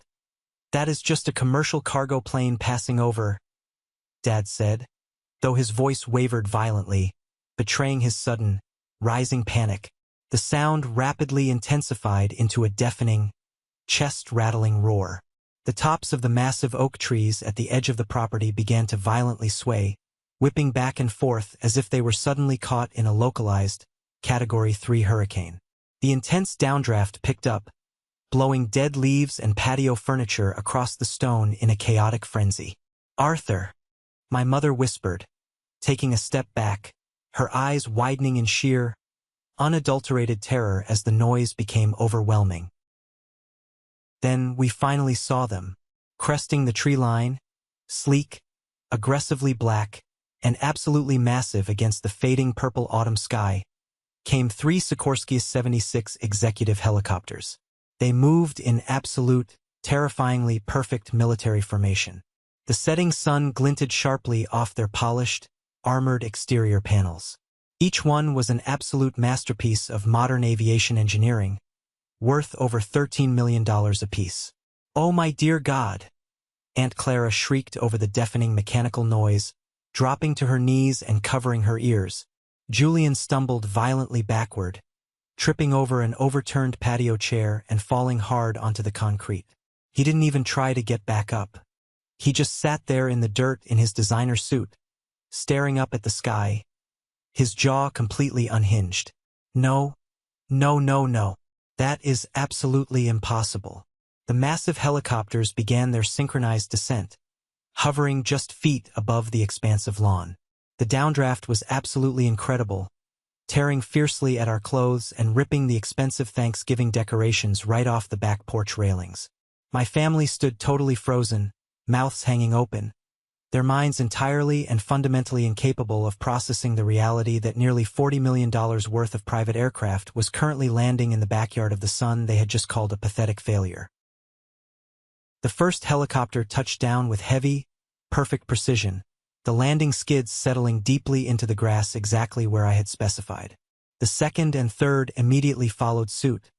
is just a commercial cargo plane passing over, Dad said, though his voice wavered violently, betraying his sudden, rising panic. The sound rapidly intensified into a deafening, chest-rattling roar. The tops of the massive oak trees at the edge of the property began to violently sway, whipping back and forth as if they were suddenly caught in a localized, Category 3 hurricane. The intense downdraft picked up, blowing dead leaves and patio furniture across the stone in a chaotic frenzy. Arthur, my mother whispered, taking a step back, her eyes widening in sheer, unadulterated terror as the noise became overwhelming. Then we finally saw them, cresting the tree line, sleek, aggressively black, and absolutely massive against the fading purple autumn sky, came 3 Sikorsky 76 executive helicopters. They moved in absolute, terrifyingly perfect military formation. The setting sun glinted sharply off their polished, armored exterior panels. Each one was an absolute masterpiece of modern aviation engineering, worth over $13 million apiece. Oh my dear God! Aunt Clara shrieked over the deafening mechanical noise, dropping to her knees and covering her ears. Julian stumbled violently backward, tripping over an overturned patio chair and falling hard onto the concrete. He didn't even try to get back up. He just sat there in the dirt in his designer suit, staring up at the sky, his jaw completely unhinged. No, no, no, no. That is absolutely impossible. The massive helicopters began their synchronized descent, hovering just feet above the expansive lawn. The downdraft was absolutely incredible, tearing fiercely at our clothes and ripping the expensive Thanksgiving decorations right off the back porch railings. My family stood totally frozen, mouths hanging open, their minds entirely and fundamentally incapable of processing the reality that nearly $40 million worth of private aircraft was currently landing in the backyard of the son they had just called a pathetic failure. The first helicopter touched down with heavy, perfect precision, the landing skids settling deeply into the grass exactly where I had specified. The second and third immediately followed suit,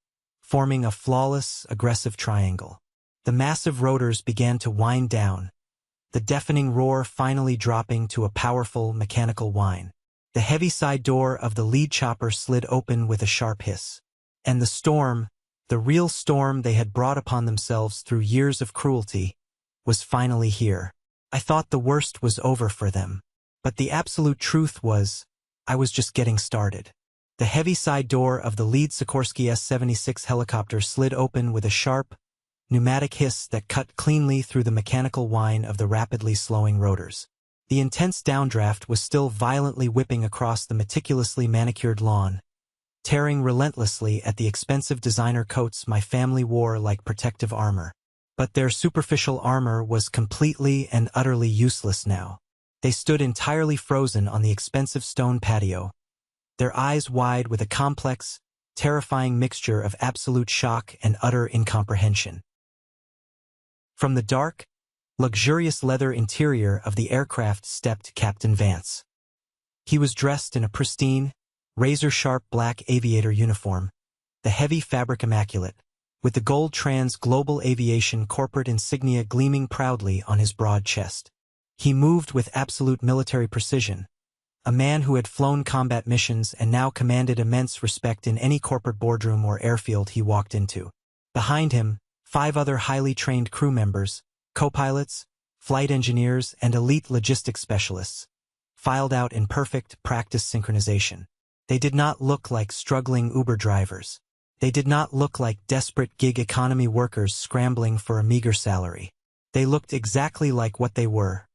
forming a flawless, aggressive triangle. The massive rotors began to wind down, the deafening roar finally dropping to a powerful mechanical whine. The heavy side door of the lead chopper slid open with a sharp hiss. And the storm, the real storm they had brought upon themselves through years of cruelty, was finally here. I thought the worst was over for them. But the absolute truth was, I was just getting started. The heavy side door of the lead Sikorsky S-76 helicopter slid open with a sharp, pneumatic hiss that cut cleanly through the mechanical whine of the rapidly slowing rotors. The intense downdraft was still violently whipping across the meticulously manicured lawn, tearing relentlessly at the expensive designer coats my family wore like protective armor. But their superficial armor was completely and utterly useless now. They stood entirely frozen on the expensive stone patio, their eyes wide with a complex, terrifying mixture of absolute shock and utter incomprehension. From the dark, luxurious leather interior of the aircraft stepped Captain Vance. He was dressed in a pristine, razor-sharp black aviator uniform, the heavy fabric immaculate, with the gold Trans Global Aviation corporate insignia gleaming proudly on his broad chest. He moved with absolute military precision, a man who had flown combat missions and now commanded immense respect in any corporate boardroom or airfield he walked into. Behind him, 5 other highly trained crew members, co-pilots, flight engineers, and elite logistics specialists, filed out in perfect practice synchronization. They did not look like struggling Uber drivers. They did not look like desperate gig economy workers scrambling for a meager salary. They looked exactly like what they were: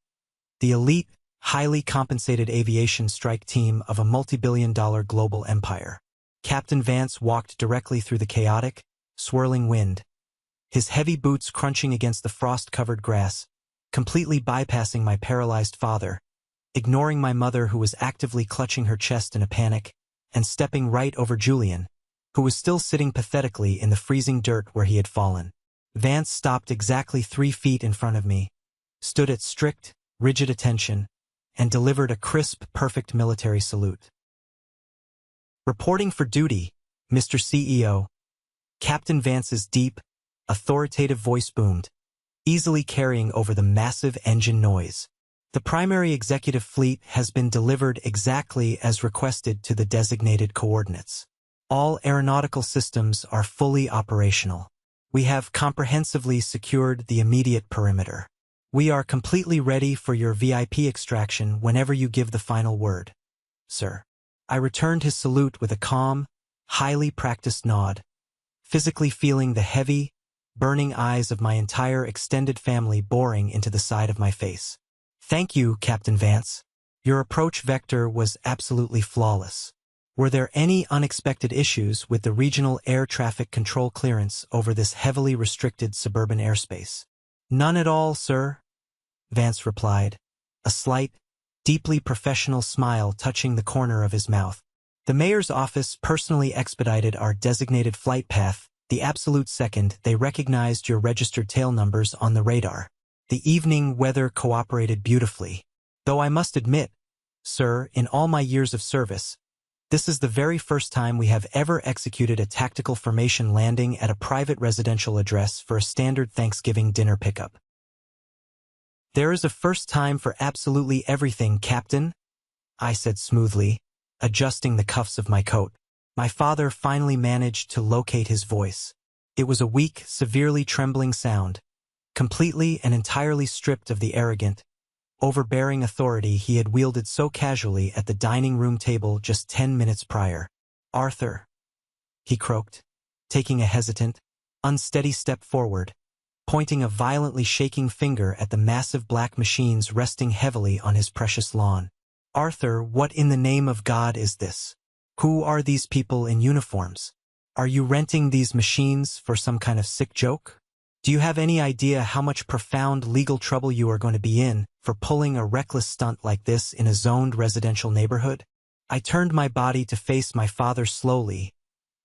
the elite, highly compensated aviation strike team of a multi-billion-dollar global empire. Captain Vance walked directly through the chaotic, swirling wind, his heavy boots crunching against the frost-covered grass, completely bypassing my paralyzed father, ignoring my mother who was actively clutching her chest in a panic, and stepping right over Julian, who was still sitting pathetically in the freezing dirt where he had fallen. Vance stopped exactly 3 feet in front of me, stood at strict, rigid attention, and delivered a crisp, perfect military salute. "Reporting for duty, Mr. CEO." Captain Vance's deep, authoritative voice boomed, easily carrying over the massive engine noise. "The primary executive fleet has been delivered exactly as requested to the designated coordinates. All aeronautical systems are fully operational. We have comprehensively secured the immediate perimeter. We are completely ready for your VIP extraction whenever you give the final word, sir." I returned his salute with a calm, highly practiced nod, physically feeling the heavy, burning eyes of my entire extended family boring into the side of my face. "Thank you, Captain Vance. Your approach vector was absolutely flawless. Were there any unexpected issues with the regional air traffic control clearance over this heavily restricted suburban airspace?" "None at all, sir," Vance replied, a slight, deeply professional smile touching the corner of his mouth. "The mayor's office personally expedited our designated flight path the absolute second they recognized your registered tail numbers on the radar. The evening weather cooperated beautifully. Though I must admit, sir, in all my years of service, this is the very first time we have ever executed a tactical formation landing at a private residential address for a standard Thanksgiving dinner pickup." "There is a first time for absolutely everything, Captain," I said smoothly, adjusting the cuffs of my coat. My father finally managed to locate his voice. It was a weak, severely trembling sound, completely and entirely stripped of the arrogant, overbearing authority he had wielded so casually at the dining room table just 10 minutes prior. "Arthur," he croaked, taking a hesitant, unsteady step forward, pointing a violently shaking finger at the massive black machines resting heavily on his precious lawn. "Arthur, what in the name of God is this? Who are these people in uniforms? Are you renting these machines for some kind of sick joke? Do you have any idea how much profound legal trouble you are going to be in for pulling a reckless stunt like this in a zoned residential neighborhood?" I turned my body to face my father slowly,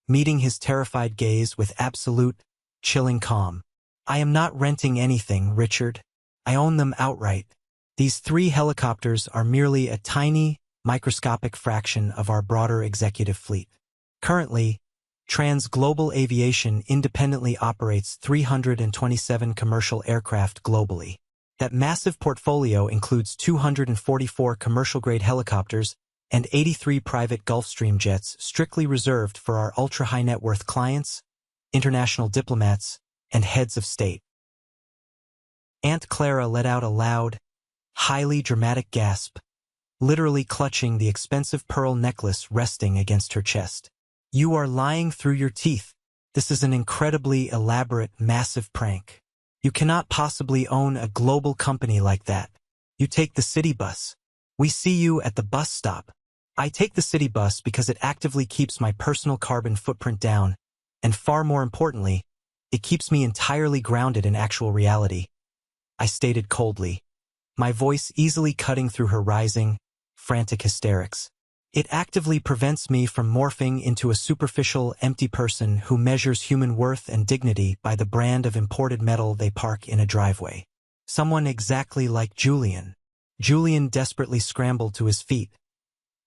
meeting his terrified gaze with absolute, chilling calm. "I am not renting anything, Richard. I own them outright. These 3 helicopters are merely a tiny, microscopic fraction of our broader executive fleet. Currently, Trans Global Aviation independently operates 327 commercial aircraft globally. That massive portfolio includes 244 commercial-grade helicopters and 83 private Gulfstream jets strictly reserved for our ultra-high-net-worth clients, international diplomats, and heads of state. Aunt Clara let out a loud, highly dramatic gasp, literally clutching the expensive pearl necklace resting against her chest. You are lying through your teeth. This is an incredibly elaborate, massive prank. You cannot possibly own a global company like that. You take the city bus. We see you at the bus stop. I take the city bus because it actively keeps my personal carbon footprint down, and far more importantly, it keeps me entirely grounded in actual reality, I stated coldly, my voice easily cutting through her rising, frantic hysterics. It actively prevents me from morphing into a superficial, empty person who measures human worth and dignity by the brand of imported metal they park in a driveway. Someone exactly like Julian. Julian desperately scrambled to his feet,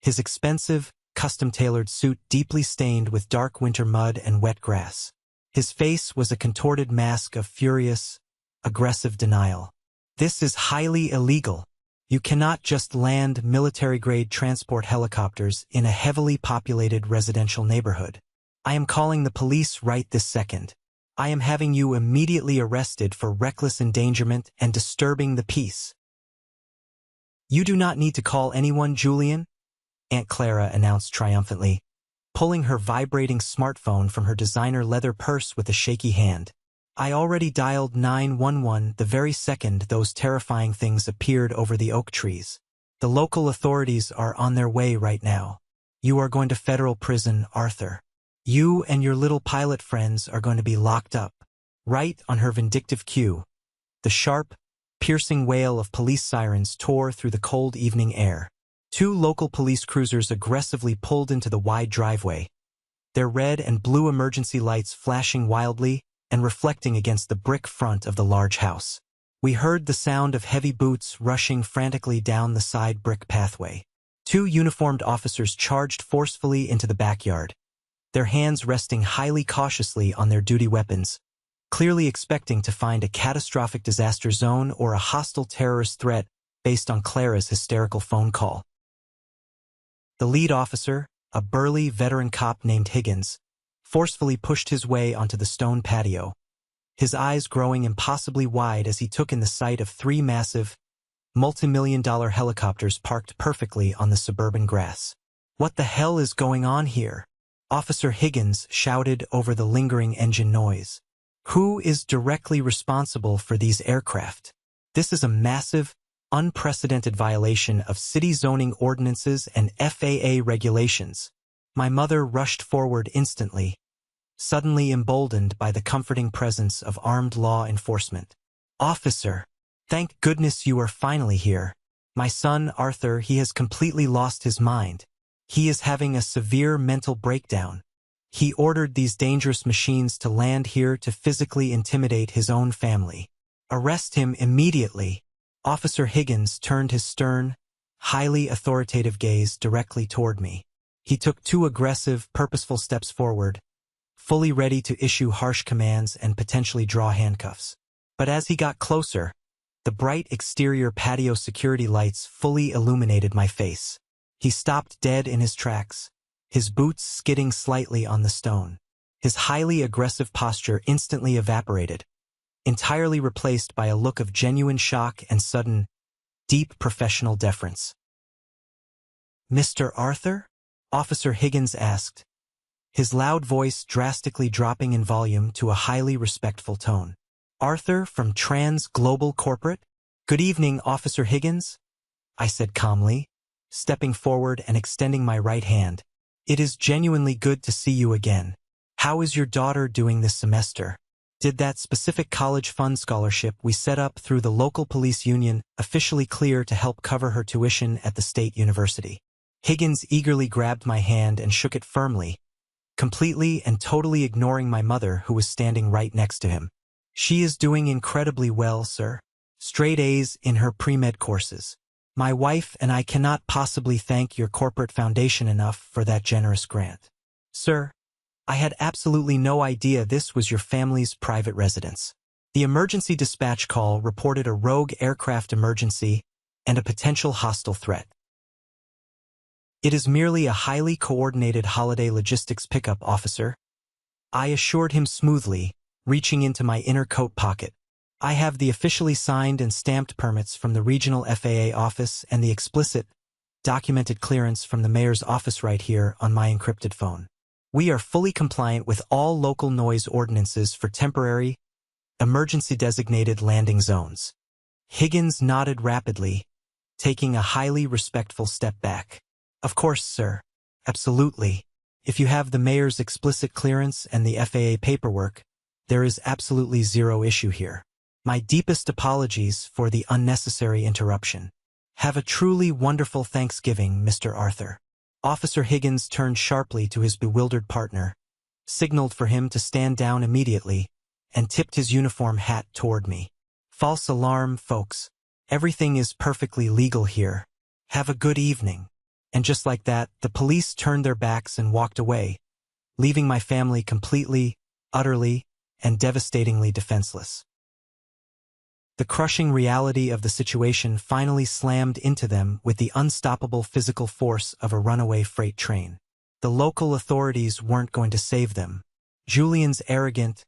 his expensive, custom-tailored suit deeply stained with dark winter mud and wet grass. His face was a contorted mask of furious, aggressive denial. This is highly illegal. You cannot just land military-grade transport helicopters in a heavily populated residential neighborhood. I am calling the police right this second. I am having you immediately arrested for reckless endangerment and disturbing the peace. You do not need to call anyone, Julian, Aunt Clara announced triumphantly, pulling her vibrating smartphone from her designer leather purse with a shaky hand. I already dialed 911 the very second those terrifying things appeared over the oak trees. The local authorities are on their way right now. You are going to federal prison, Arthur. You and your little pilot friends are going to be locked up. Right on her vindictive cue, the sharp, piercing wail of police sirens tore through the cold evening air. Two local police cruisers aggressively pulled into the wide driveway, their red and blue emergency lights flashing wildly and reflecting against the brick front of the large house. We heard the sound of heavy boots rushing frantically down the side brick pathway. Two uniformed officers charged forcefully into the backyard, their hands resting highly cautiously on their duty weapons, clearly expecting to find a catastrophic disaster zone or a hostile terrorist threat based on Clara's hysterical phone call. The lead officer, a burly veteran cop named Higgins, forcefully pushed his way onto the stone patio, his eyes growing impossibly wide as he took in the sight of three massive, multi-million-dollar helicopters parked perfectly on the suburban grass. What the hell is going on here? Officer Higgins shouted over the lingering engine noise. Who is directly responsible for these aircraft? This is a massive, unprecedented violation of city zoning ordinances and FAA regulations. My mother rushed forward instantly, suddenly emboldened by the comforting presence of armed law enforcement. Officer, thank goodness you are finally here. My son, Arthur, he has completely lost his mind. He is having a severe mental breakdown. He ordered these dangerous machines to land here to physically intimidate his own family. Arrest him immediately. Officer Higgins turned his stern, highly authoritative gaze directly toward me. He took two aggressive, purposeful steps forward, fully ready to issue harsh commands and potentially draw handcuffs. But as he got closer, the bright exterior patio security lights fully illuminated my face. He stopped dead in his tracks, his boots skidding slightly on the stone. His highly aggressive posture instantly evaporated, entirely replaced by a look of genuine shock and sudden, deep professional deference. Mr. Arthur? Officer Higgins asked, his loud voice drastically dropping in volume to a highly respectful tone. Arthur from Trans Global Corporate? Good evening, Officer Higgins, I said calmly, stepping forward and extending my right hand. It is genuinely good to see you again. How is your daughter doing this semester? Did that specific college fund scholarship we set up through the local police union officially clear to help cover her tuition at the state university? Higgins eagerly grabbed my hand and shook it firmly, completely and totally ignoring my mother who was standing right next to him. She is doing incredibly well, sir. Straight A's in her pre-med courses. My wife and I cannot possibly thank your corporate foundation enough for that generous grant. Sir, I had absolutely no idea this was your family's private residence. The emergency dispatch call reported a rogue aircraft emergency and a potential hostile threat. It is merely a highly coordinated holiday logistics pickup, officer, I assured him smoothly, reaching into my inner coat pocket. I have the officially signed and stamped permits from the regional FAA office and the explicit, documented clearance from the mayor's office right here on my encrypted phone. We are fully compliant with all local noise ordinances for temporary, emergency-designated landing zones. Higgins nodded rapidly, taking a highly respectful step back. Of course, sir. Absolutely. If you have the mayor's explicit clearance and the FAA paperwork, there is absolutely zero issue here. My deepest apologies for the unnecessary interruption. Have a truly wonderful Thanksgiving, Mr. Arthur. Officer Higgins turned sharply to his bewildered partner, signaled for him to stand down immediately, and tipped his uniform hat toward me. False alarm, folks. Everything is perfectly legal here. Have a good evening. And just like that, the police turned their backs and walked away, leaving my family completely, utterly, and devastatingly defenseless. The crushing reality of the situation finally slammed into them with the unstoppable physical force of a runaway freight train. The local authorities weren't going to save them. Julian's arrogant,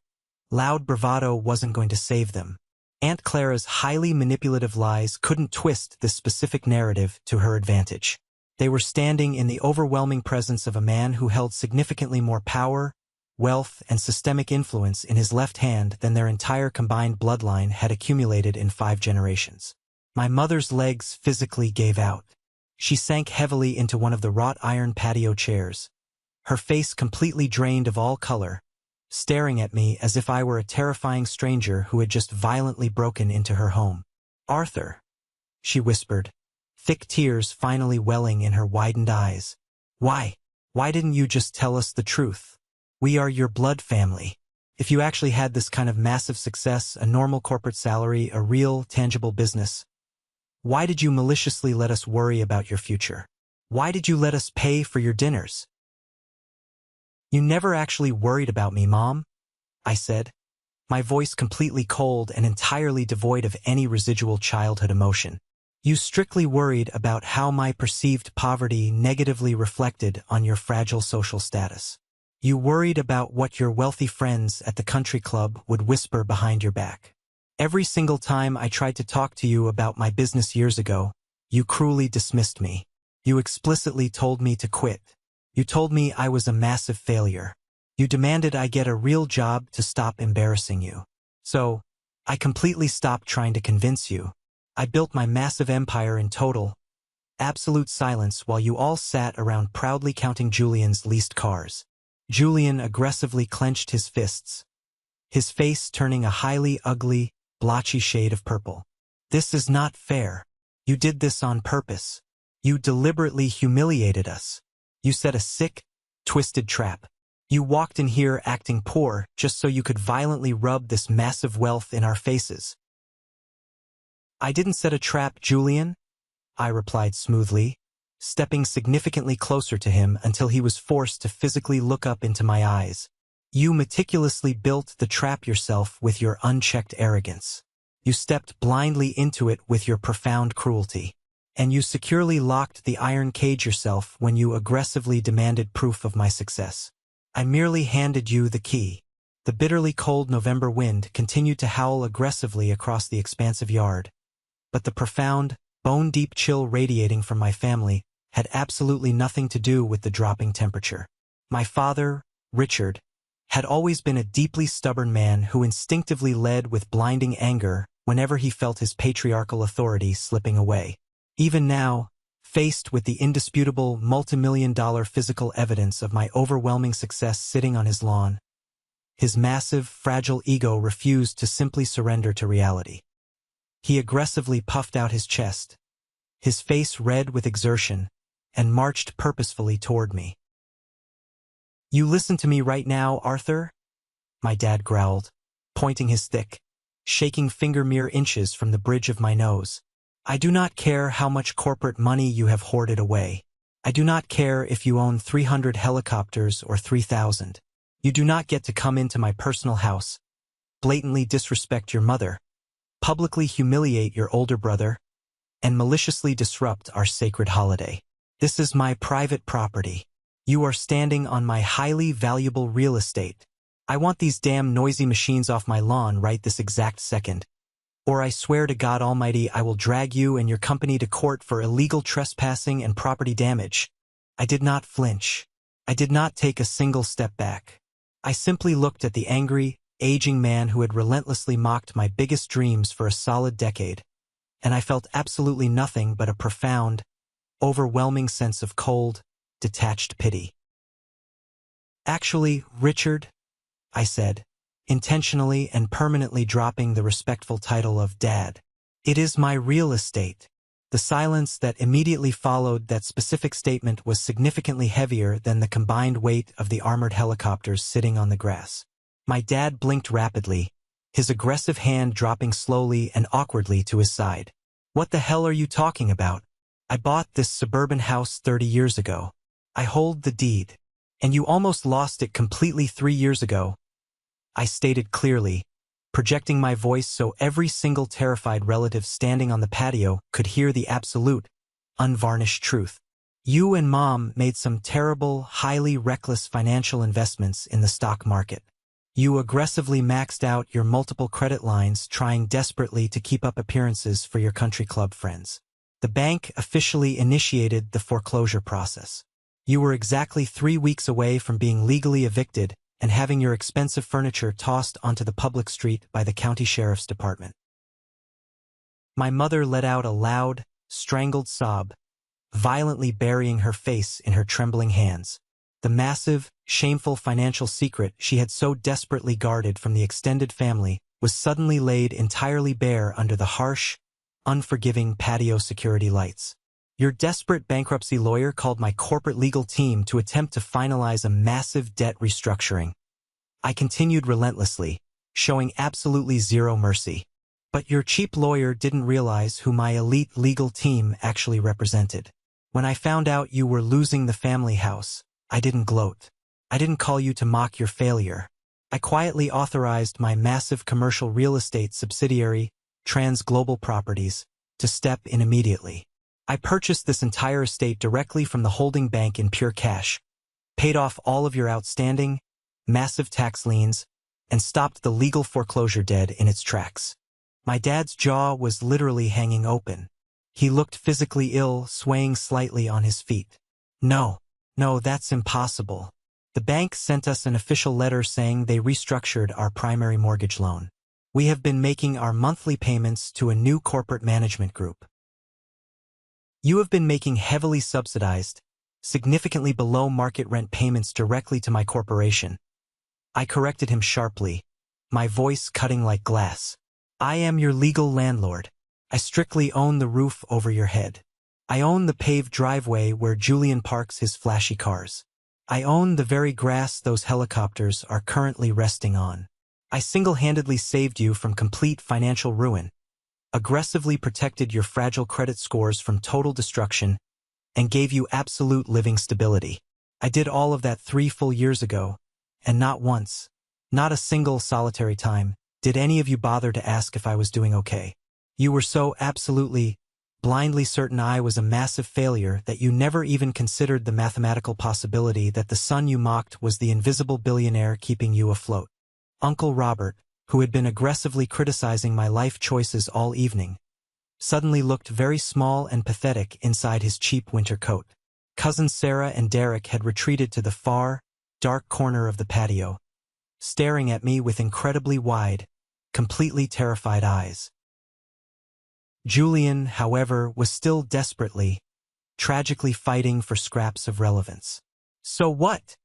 loud bravado wasn't going to save them. Aunt Clara's highly manipulative lies couldn't twist this specific narrative to her advantage. They were standing in the overwhelming presence of a man who held significantly more power, wealth, and systemic influence in his left hand than their entire combined bloodline had accumulated in 5 generations. My mother's legs physically gave out. She sank heavily into one of the wrought iron patio chairs, her face completely drained of all color, staring at me as if I were a terrifying stranger who had just violently broken into her home. "Arthur," she whispered, thick tears finally welling in her widened eyes. Why didn't you just tell us the truth? We are your blood family. If you actually had this kind of massive success, a normal corporate salary, a real, tangible business, why did you maliciously let us worry about your future? Why did you let us pay for your dinners? You never actually worried about me, Mom, I said, my voice completely cold and entirely devoid of any residual childhood emotion. You strictly worried about how my perceived poverty negatively reflected on your fragile social status. You worried about what your wealthy friends at the country club would whisper behind your back. Every single time I tried to talk to you about my business years ago, you cruelly dismissed me. You explicitly told me to quit. You told me I was a massive failure. You demanded I get a real job to stop embarrassing you. So, I completely stopped trying to convince you. I built my massive empire in total, absolute silence while you all sat around proudly counting Julian's leased cars. Julian aggressively clenched his fists, his face turning a highly ugly, blotchy shade of purple. This is not fair. You did this on purpose. You deliberately humiliated us. You set a sick, twisted trap. You walked in here acting poor just so you could violently rub this massive wealth in our faces. I didn't set a trap, Julian, I replied smoothly, stepping significantly closer to him until he was forced to physically look up into my eyes. You meticulously built the trap yourself with your unchecked arrogance. You stepped blindly into it with your profound cruelty. And you securely locked the iron cage yourself when you aggressively demanded proof of my success. I merely handed you the key. The bitterly cold November wind continued to howl aggressively across the expansive yard. But the profound, bone-deep chill radiating from my family had absolutely nothing to do with the dropping temperature. My father, Richard, had always been a deeply stubborn man who instinctively led with blinding anger whenever he felt his patriarchal authority slipping away. Even now, faced with the indisputable multimillion-dollar physical evidence of my overwhelming success sitting on his lawn, his massive, fragile ego refused to simply surrender to reality. He aggressively puffed out his chest, his face red with exertion, and marched purposefully toward me. You listen to me right now, Arthur? My dad growled, pointing his thick, shaking finger mere inches from the bridge of my nose. I do not care how much corporate money you have hoarded away. I do not care if you own 300 helicopters or 3,000. You do not get to come into my personal house, blatantly disrespect your mother, publicly humiliate your older brother, and maliciously disrupt our sacred holiday. This is my private property. You are standing on my highly valuable real estate. I want these damn noisy machines off my lawn right this exact second. Or I swear to God Almighty I will drag you and your company to court for illegal trespassing and property damage. I did not flinch. I did not take a single step back. I simply looked at the angry, aging man who had relentlessly mocked my biggest dreams for a solid decade, and I felt absolutely nothing but a profound, overwhelming sense of cold, detached pity. "Actually, Richard," I said, intentionally and permanently dropping the respectful title of Dad, "it is my real estate." The silence that immediately followed that specific statement was significantly heavier than the combined weight of the armored helicopters sitting on the grass. My dad blinked rapidly, his aggressive hand dropping slowly and awkwardly to his side. "What the hell are you talking about? I bought this suburban house 30 years ago. I hold the deed. And you almost lost it completely 3 years ago," I stated clearly, projecting my voice so every single terrified relative standing on the patio could hear the absolute, unvarnished truth. "You and Mom made some terrible, highly reckless financial investments in the stock market. You aggressively maxed out your multiple credit lines trying desperately to keep up appearances for your country club friends. The bank officially initiated the foreclosure process. You were exactly 3 weeks away from being legally evicted and having your expensive furniture tossed onto the public street by the county sheriff's department." My mother let out a loud, strangled sob, violently burying her face in her trembling hands. The massive, shameful financial secret she had so desperately guarded from the extended family was suddenly laid entirely bare under the harsh, unforgiving patio security lights. "Your desperate bankruptcy lawyer called my corporate legal team to attempt to finalize a massive debt restructuring," I continued relentlessly, showing absolutely zero mercy. "But your cheap lawyer didn't realize who my elite legal team actually represented. When I found out you were losing the family house, I didn't gloat. I didn't call you to mock your failure. I quietly authorized my massive commercial real estate subsidiary, Trans Global Properties, to step in immediately. I purchased this entire estate directly from the holding bank in pure cash, paid off all of your outstanding, massive tax liens, and stopped the legal foreclosure dead in its tracks." My dad's jaw was literally hanging open. He looked physically ill, swaying slightly on his feet. No, that's impossible. The bank sent us an official letter saying they restructured our primary mortgage loan. We have been making our monthly payments to a new corporate management group. You have been making heavily subsidized, significantly below market rent payments directly to my corporation." I corrected him sharply, my voice cutting like glass. "I am your legal landlord. I strictly own the roof over your head. I own the paved driveway where Julian parks his flashy cars. I own the very grass those helicopters are currently resting on. I single-handedly saved you from complete financial ruin, aggressively protected your fragile credit scores from total destruction, and gave you absolute living stability. I did all of that 3 full years ago, and not once, not a single solitary time, did any of you bother to ask if I was doing okay. You were so absolutely, blindly certain I was a massive failure that you never even considered the mathematical possibility that the son you mocked was the invisible billionaire keeping you afloat. Uncle Robert, who had been aggressively criticizing my life choices all evening, suddenly looked very small and pathetic inside his cheap winter coat. Cousins Sarah and Derek had retreated to the far, dark corner of the patio, staring at me with incredibly wide, completely terrified eyes. Julian, however, was still desperately, tragically fighting for scraps of relevance. "So what?"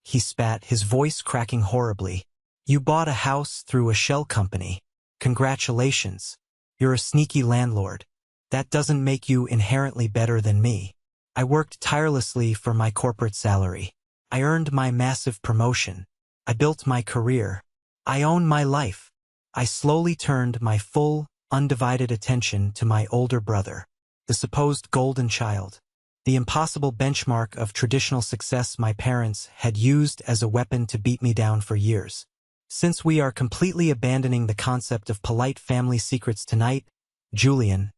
he spat, his voice cracking horribly. "You bought a house through a shell company. Congratulations. You're a sneaky landlord. That doesn't make you inherently better than me. I worked tirelessly for my corporate salary. I earned my massive promotion. I built my career. I own my life. I slowly turned my full, undivided attention to my older brother, the supposed golden child. the impossible benchmark of traditional success my parents had used as a weapon to beat me down for years. Since we are completely abandoning the concept of polite family secrets tonight, Julian,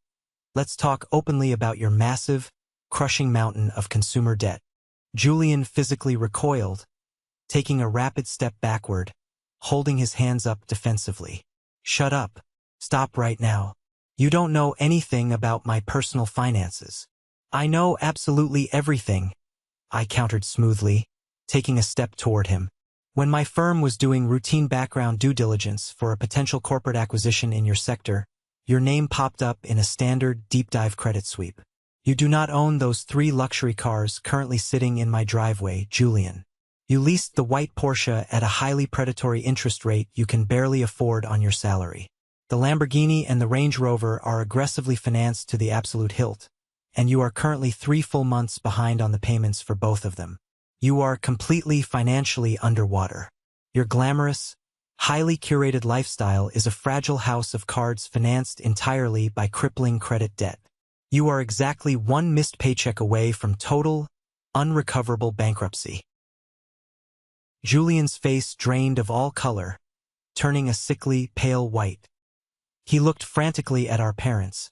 let's talk openly about your massive, crushing mountain of consumer debt. Julian physically recoiled, taking a rapid step backward, holding his hands up defensively. Shut up. Stop right now. You don't know anything about my personal finances. I know absolutely everything, I countered smoothly, taking a step toward him. When my firm was doing routine background due diligence for a potential corporate acquisition in your sector, your name popped up in a standard deep dive credit sweep. You do not own those 3 luxury cars currently sitting in my driveway, Julian. You leased the white Porsche at a highly predatory interest rate you can barely afford on your salary. The Lamborghini and the Range Rover are aggressively financed to the absolute hilt, and you are currently 3 full months behind on the payments for both of them. You are completely financially underwater. Your glamorous, highly curated lifestyle is a fragile house of cards financed entirely by crippling credit debt. You are exactly 1 missed paycheck away from total, unrecoverable bankruptcy. Julian's face drained of all color, turning a sickly, pale white. He looked frantically at our parents,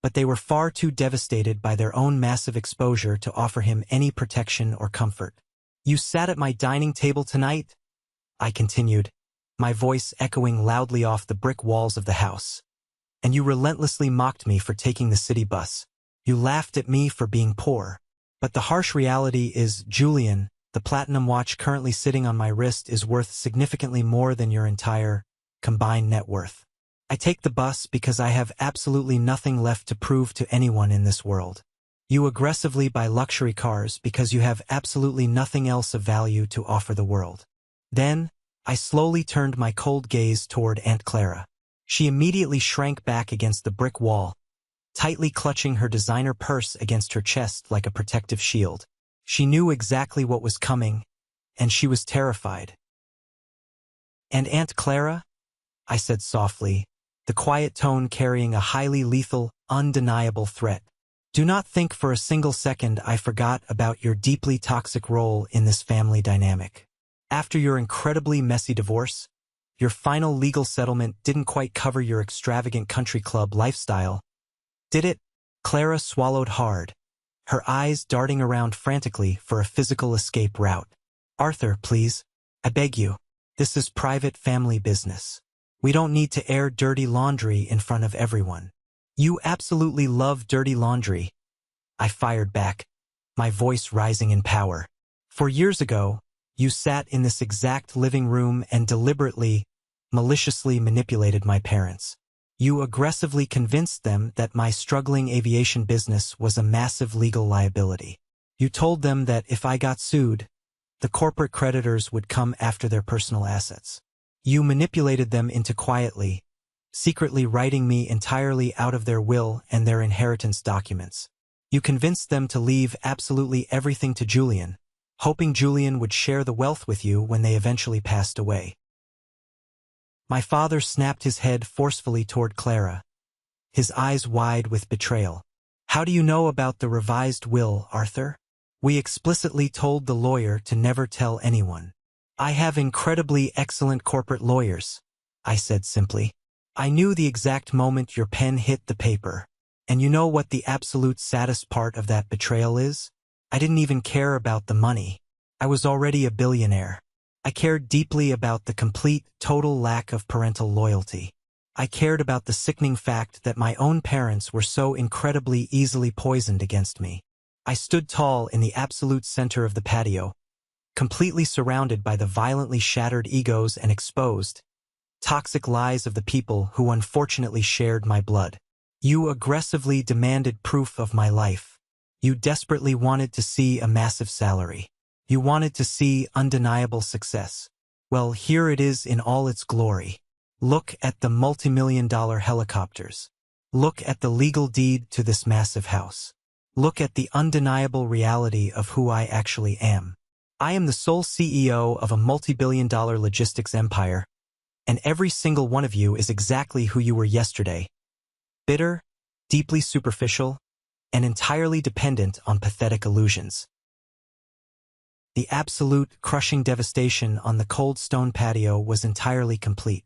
but they were far too devastated by their own massive exposure to offer him any protection or comfort. You sat at my dining table tonight, I continued, my voice echoing loudly off the brick walls of the house. And you relentlessly mocked me for taking the city bus. You laughed at me for being poor. But the harsh reality is, Julian, the platinum watch currently sitting on my wrist is worth significantly more than your entire, combined net worth. I take the bus because I have absolutely nothing left to prove to anyone in this world. You aggressively buy luxury cars because you have absolutely nothing else of value to offer the world. Then, I slowly turned my cold gaze toward Aunt Clara. She immediately shrank back against the brick wall, tightly clutching her designer purse against her chest like a protective shield. She knew exactly what was coming, and she was terrified. And Aunt Clara? I said softly, the quiet tone carrying a highly lethal, undeniable threat. Do not think for a single second I forgot about your deeply toxic role in this family dynamic. After your incredibly messy divorce, your final legal settlement didn't quite cover your extravagant country club lifestyle, did it? Clara swallowed hard, her eyes darting around frantically for a physical escape route. Arthur, please. I beg you. This is private family business. We don't need to air dirty laundry in front of everyone. You absolutely love dirty laundry, I fired back, my voice rising in power. 4 years ago, you sat in this exact living room and deliberately, maliciously manipulated my parents. You aggressively convinced them that my struggling aviation business was a massive legal liability. You told them that if I got sued, the corporate creditors would come after their personal assets. You manipulated them into quietly, secretly writing me entirely out of their will and their inheritance documents. You convinced them to leave absolutely everything to Julian, hoping Julian would share the wealth with you when they eventually passed away. My father snapped his head forcefully toward Clara, his eyes wide with betrayal. How do you know about the revised will, Arthur? We explicitly told the lawyer to never tell anyone. I have incredibly excellent corporate lawyers, I said simply. I knew the exact moment your pen hit the paper. And you know what the absolute saddest part of that betrayal is? I didn't even care about the money. I was already a billionaire. I cared deeply about the complete, total lack of parental loyalty. I cared about the sickening fact that my own parents were so incredibly easily poisoned against me. I stood tall in the absolute center of the patio, completely surrounded by the violently shattered egos and exposed, toxic lies of the people who unfortunately shared my blood. You aggressively demanded proof of my life. You desperately wanted to see a massive salary. You wanted to see undeniable success. Well, here it is in all its glory. Look at the multi-million-dollar helicopters. Look at the legal deed to this massive house. Look at the undeniable reality of who I actually am. I am the sole CEO of a multi-billion-dollar logistics empire, and every single one of you is exactly who you were yesterday. Bitter, deeply superficial, and entirely dependent on pathetic illusions. The absolute, crushing devastation on the cold stone patio was entirely complete.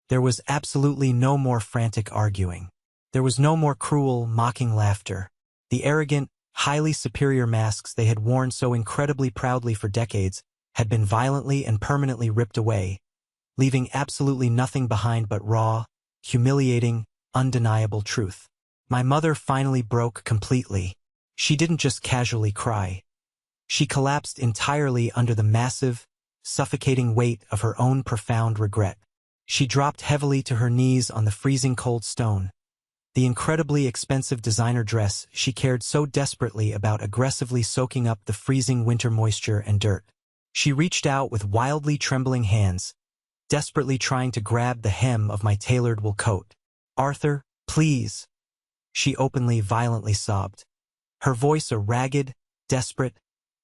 There was absolutely no more frantic arguing. There was no more cruel, mocking laughter. The arrogant, highly superior masks they had worn so incredibly proudly for decades had been violently and permanently ripped away, leaving absolutely nothing behind but raw, humiliating, undeniable truth. My mother finally broke completely. She didn't just casually cry. She collapsed entirely under the massive, suffocating weight of her own profound regret. She dropped heavily to her knees on the freezing cold stone. The incredibly expensive designer dress she cared so desperately about aggressively soaking up the freezing winter moisture and dirt. She reached out with wildly trembling hands, desperately trying to grab the hem of my tailored wool coat. "Arthur, please," she openly, violently sobbed. Her voice a ragged, desperate,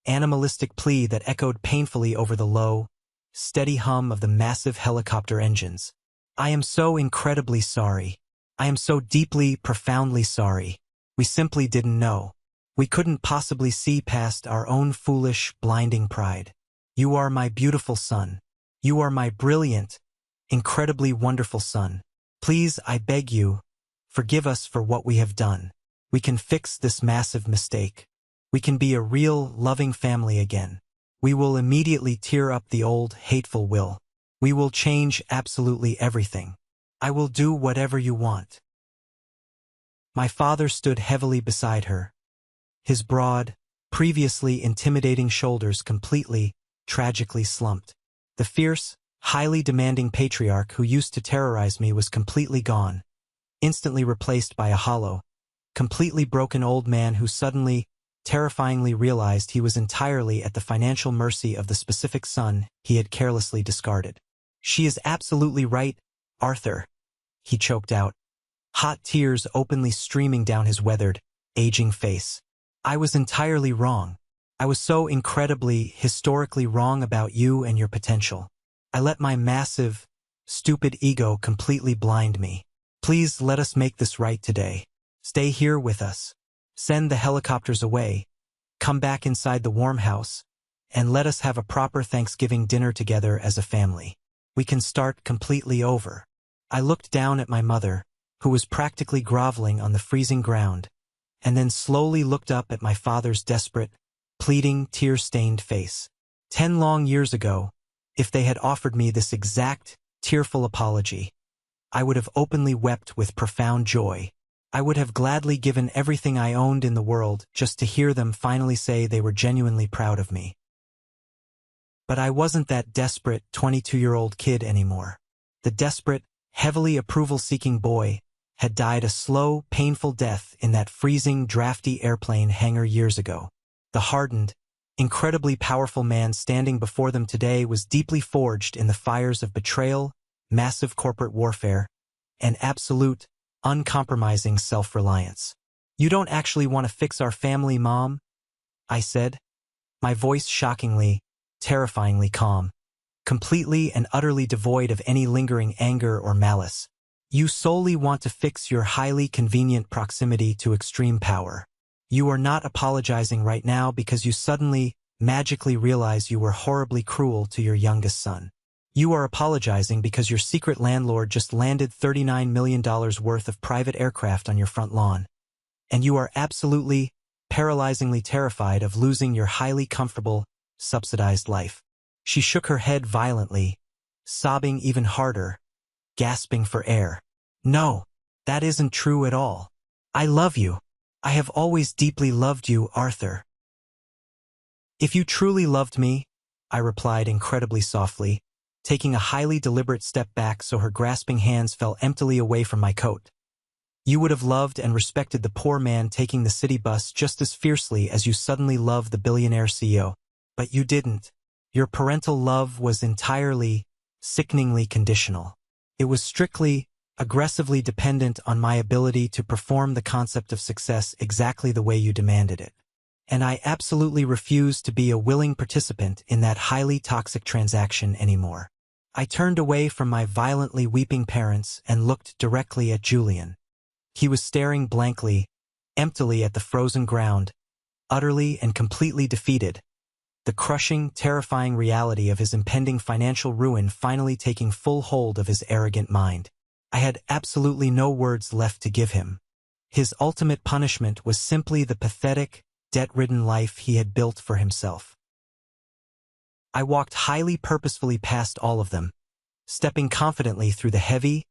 animalistic plea that echoed painfully over the low, steady hum of the massive helicopter engines. "I am so incredibly sorry. I am so deeply, profoundly sorry. We simply didn't know. We couldn't possibly see past our own foolish, blinding pride. You are my beautiful son. You are my brilliant, incredibly wonderful son. Please, I beg you, forgive us for what we have done. We can fix this massive mistake. We can be a real, loving family again. We will immediately tear up the old, hateful will. We will change absolutely everything. I will do whatever you want." My father stood heavily beside her, his broad, previously intimidating shoulders completely, tragically slumped. The fierce, highly demanding patriarch who used to terrorize me was completely gone, instantly replaced by a hollow, completely broken old man who suddenly, terrifyingly realized he was entirely at the financial mercy of the specific son he had carelessly discarded. "She is absolutely right, Arthur," he choked out, hot tears openly streaming down his weathered, aging face. "I was entirely wrong. I was so incredibly, historically wrong about you and your potential. I let my massive, stupid ego completely blind me. Please let us make this right today. Stay here with us. Send the helicopters away. Come back inside the warm house, and let us have a proper Thanksgiving dinner together as a family. We can start completely over." I looked down at my mother, who was practically groveling on the freezing ground, and then slowly looked up at my father's desperate, pleading, tear-stained face. 10 long years ago, if they had offered me this exact, tearful apology, I would have openly wept with profound joy. I would have gladly given everything I owned in the world just to hear them finally say they were genuinely proud of me. But I wasn't that desperate 22-year-old kid anymore. The desperate, heavily approval-seeking boy had died a slow, painful death in that freezing, drafty airplane hangar years ago. The hardened, incredibly powerful man standing before them today was deeply forged in the fires of betrayal, massive corporate warfare, and absolute, uncompromising self-reliance. "You don't actually want to fix our family, Mom?" I said, my voice shockingly, terrifyingly calm, completely and utterly devoid of any lingering anger or malice. "You solely want to fix your highly convenient proximity to extreme power. You are not apologizing right now because you suddenly, magically realize you were horribly cruel to your youngest son. You are apologizing because your secret landlord just landed $39 million worth of private aircraft on your front lawn. And you are absolutely, paralyzingly terrified of losing your highly comfortable, subsidized life." She shook her head violently, sobbing even harder, gasping for air. "No, that isn't true at all. I love you. I have always deeply loved you, Arthur." "If you truly loved me," I replied incredibly softly, taking a highly deliberate step back so her grasping hands fell emptily away from my coat, "you would have loved and respected the poor man taking the city bus just as fiercely as you suddenly love the billionaire CEO. But you didn't. Your parental love was entirely, sickeningly conditional. It was strictly, aggressively dependent on my ability to perform the concept of success exactly the way you demanded it. And I absolutely refused to be a willing participant in that highly toxic transaction anymore." I turned away from my violently weeping parents and looked directly at Julian. He was staring blankly, emptily at the frozen ground, utterly and completely defeated, the crushing, terrifying reality of his impending financial ruin finally taking full hold of his arrogant mind. I had absolutely no words left to give him. His ultimate punishment was simply the pathetic, debt-ridden life he had built for himself. I walked highly purposefully past all of them, stepping confidently through the heavy,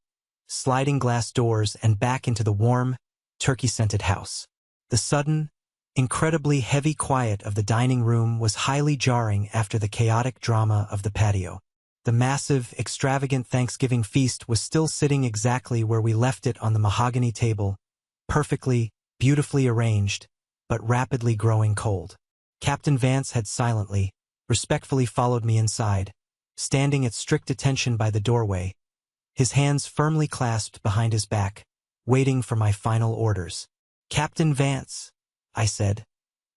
sliding glass doors and back into the warm, turkey-scented house. The sudden, incredibly heavy quiet of the dining room was highly jarring after the chaotic drama of the patio. The massive, extravagant Thanksgiving feast was still sitting exactly where we left it on the mahogany table, perfectly, beautifully arranged, but rapidly growing cold. Captain Vance had silently, respectfully followed me inside, standing at strict attention by the doorway, his hands firmly clasped behind his back, waiting for my final orders. "Captain Vance," I said,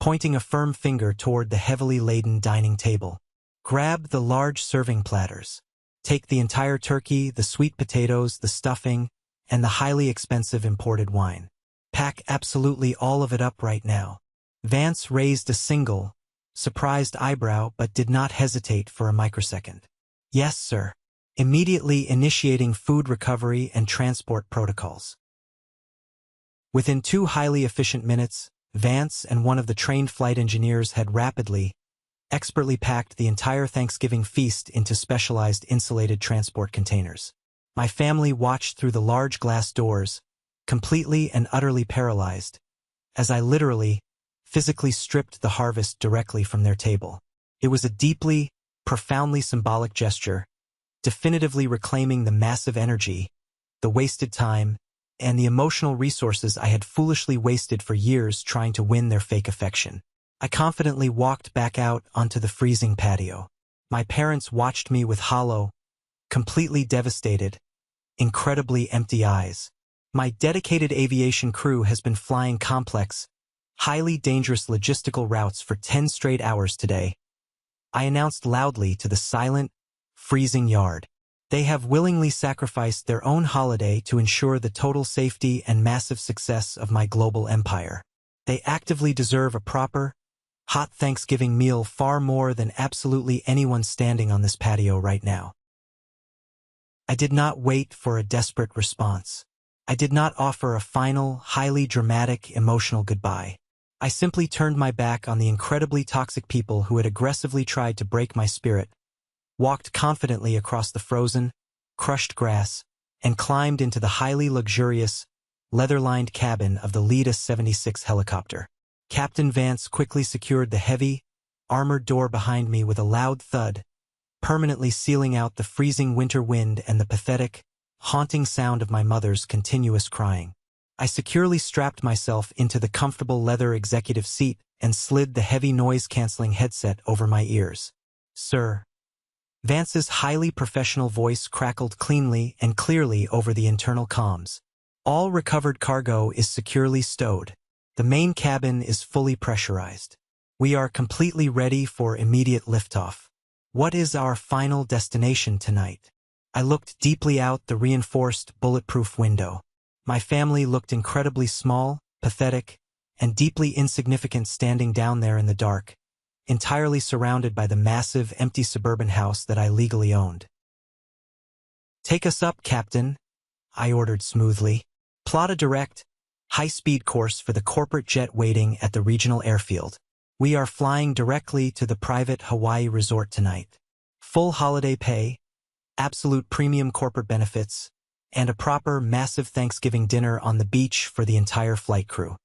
pointing a firm finger toward the heavily laden dining table. "Grab the large serving platters. Take the entire turkey, the sweet potatoes, the stuffing, and the highly expensive imported wine. Pack absolutely all of it up right now." Vance raised a single, surprised eyebrow but did not hesitate for a microsecond. "Yes, sir." Immediately initiating food recovery and transport protocols. Within 2 highly efficient minutes, Vance and one of the trained flight engineers had rapidly, expertly packed the entire Thanksgiving feast into specialized insulated transport containers. My family watched through the large glass doors, completely and utterly paralyzed, as I literally, physically stripped the harvest directly from their table. It was a deeply, profoundly symbolic gesture, definitively reclaiming the massive energy, the wasted time, and the emotional resources I had foolishly wasted for years trying to win their fake affection. I confidently walked back out onto the freezing patio. My parents watched me with hollow, completely devastated, incredibly empty eyes. My dedicated aviation crew has been flying complex, highly dangerous logistical routes for 10 straight hours today, I announced loudly to the silent, freezing yard. They have willingly sacrificed their own holiday to ensure the total safety and massive success of my global empire. They actively deserve a proper, hot Thanksgiving meal far more than absolutely anyone standing on this patio right now. I did not wait for a desperate response. I did not offer a final, highly dramatic, emotional goodbye. I simply turned my back on the incredibly toxic people who had aggressively tried to break my spirit, walked confidently across the frozen, crushed grass, and climbed into the highly luxurious, leather-lined cabin of the Leda 76 helicopter. Captain Vance quickly secured the heavy, armored door behind me with a loud thud, permanently sealing out the freezing winter wind and the pathetic, haunting sound of my mother's continuous crying. I securely strapped myself into the comfortable leather executive seat and slid the heavy noise-canceling headset over my ears. "Sir." Vance's highly professional voice crackled cleanly and clearly over the internal comms. "All recovered cargo is securely stowed. The main cabin is fully pressurized. We are completely ready for immediate liftoff. What is our final destination tonight?" I looked deeply out the reinforced, bulletproof window. My family looked incredibly small, pathetic, and deeply insignificant standing down there in the dark, entirely surrounded by the massive, empty suburban house that I legally owned. "Take us up, Captain," I ordered smoothly. "Plot a direct, high-speed course for the corporate jet waiting at the regional airfield. We are flying directly to the private Hawaii resort tonight. Full holiday pay, absolute premium corporate benefits, and a proper, massive Thanksgiving dinner on the beach for the entire flight crew."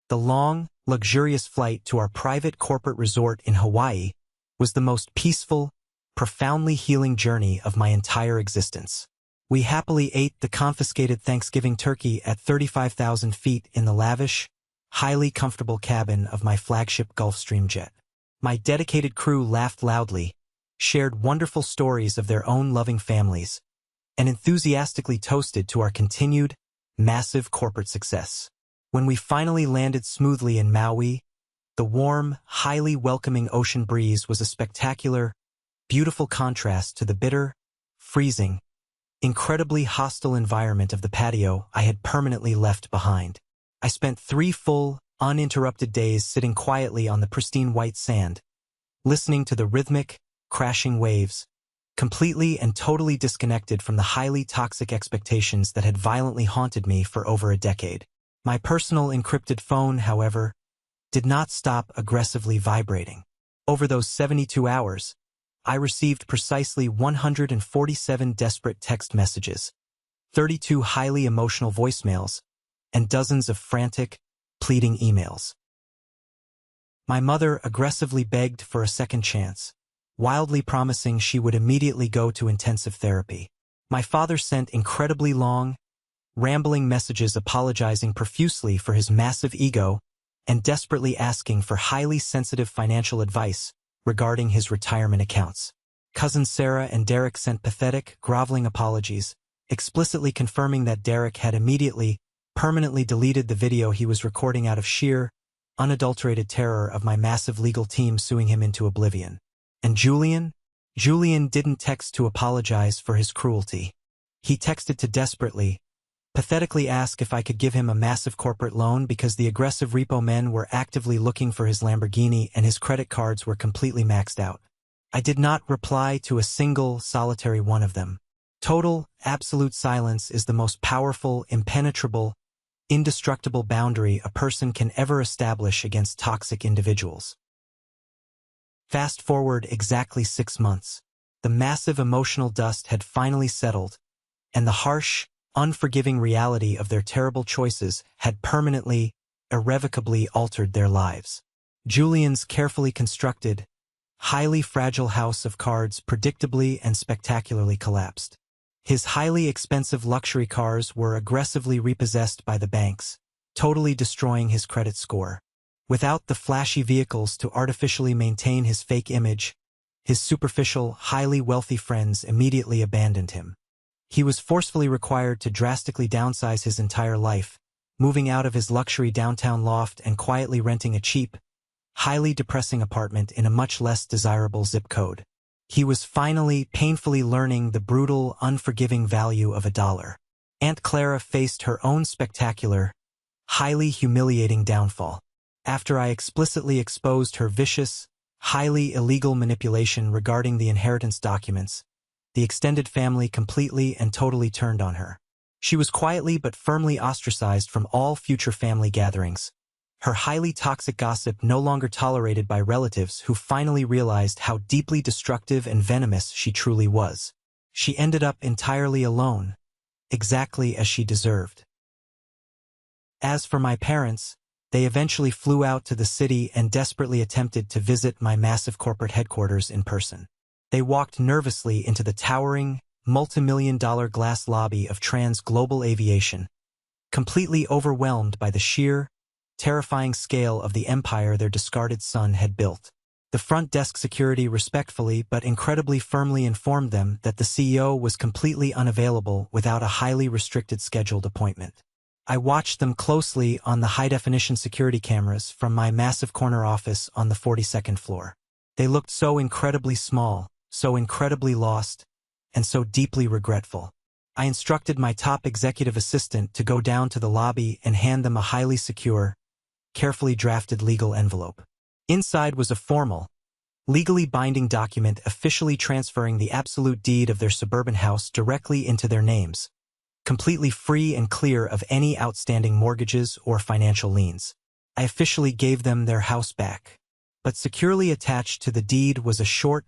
The long, luxurious flight to our private corporate resort in Hawaii was the most peaceful, profoundly healing journey of my entire existence. We happily ate the confiscated Thanksgiving turkey at 35,000 feet in the lavish, highly comfortable cabin of my flagship Gulfstream jet. My dedicated crew laughed loudly, shared wonderful stories of their own loving families, and enthusiastically toasted to our continued, massive corporate success. When we finally landed smoothly in Maui, the warm, highly welcoming ocean breeze was a spectacular, beautiful contrast to the bitter, freezing, incredibly hostile environment of the patio I had permanently left behind. I spent 3 full, uninterrupted days sitting quietly on the pristine white sand, listening to the rhythmic, crashing waves, completely and totally disconnected from the highly toxic expectations that had violently haunted me for over a decade. My personal encrypted phone, however, did not stop aggressively vibrating. Over those 72 hours, I received precisely 147 desperate text messages, 32 highly emotional voicemails, and dozens of frantic, pleading emails. My mother aggressively begged for a second chance, wildly promising she would immediately go to intensive therapy. My father sent incredibly long, rambling messages apologizing profusely for his massive ego and desperately asking for highly sensitive financial advice regarding his retirement accounts. Cousins Sarah and Derek sent pathetic, groveling apologies, explicitly confirming that Derek had immediately, permanently deleted the video he was recording out of sheer, unadulterated terror of my massive legal team suing him into oblivion. And Julian? Julian didn't text to apologize for his cruelty. He texted to desperately, pathetically ask if I could give him a massive corporate loan because the aggressive repo men were actively looking for his Lamborghini and his credit cards were completely maxed out. I did not reply to a single, solitary one of them. Total, absolute silence is the most powerful, impenetrable, indestructible boundary a person can ever establish against toxic individuals. Fast forward exactly 6 months. The massive emotional dust had finally settled, and the harsh, unforgiving reality of their terrible choices had permanently, irrevocably altered their lives. Julian's carefully constructed, highly fragile house of cards predictably and spectacularly collapsed. His highly expensive luxury cars were aggressively repossessed by the banks, totally destroying his credit score. Without the flashy vehicles to artificially maintain his fake image, his superficial, highly wealthy friends immediately abandoned him. He was forcefully required to drastically downsize his entire life, moving out of his luxury downtown loft and quietly renting a cheap, highly depressing apartment in a much less desirable zip code. He was finally, painfully learning the brutal, unforgiving value of $1. Aunt Clara faced her own spectacular, highly humiliating downfall. After I explicitly exposed her vicious, highly illegal manipulation regarding the inheritance documents, the extended family completely and totally turned on her. She was quietly but firmly ostracized from all future family gatherings. Her highly toxic gossip no longer tolerated by relatives who finally realized how deeply destructive and venomous she truly was. She ended up entirely alone, exactly as she deserved. As for my parents, they eventually flew out to the city and desperately attempted to visit my massive corporate headquarters in person. They walked nervously into the towering, multi-million-dollar glass lobby of Trans Global Aviation, completely overwhelmed by the sheer, terrifying scale of the empire their discarded son had built. The front desk security respectfully but incredibly firmly informed them that the CEO was completely unavailable without a highly restricted scheduled appointment. I watched them closely on the high-definition security cameras from my massive corner office on the 42nd floor. They looked so incredibly small, so incredibly lost, and so deeply regretful. I instructed my top executive assistant to go down to the lobby and hand them a highly secure, carefully drafted legal envelope. Inside was a formal, legally binding document officially transferring the absolute deed of their suburban house directly into their names, completely free and clear of any outstanding mortgages or financial liens. I officially gave them their house back. But securely attached to the deed was a short,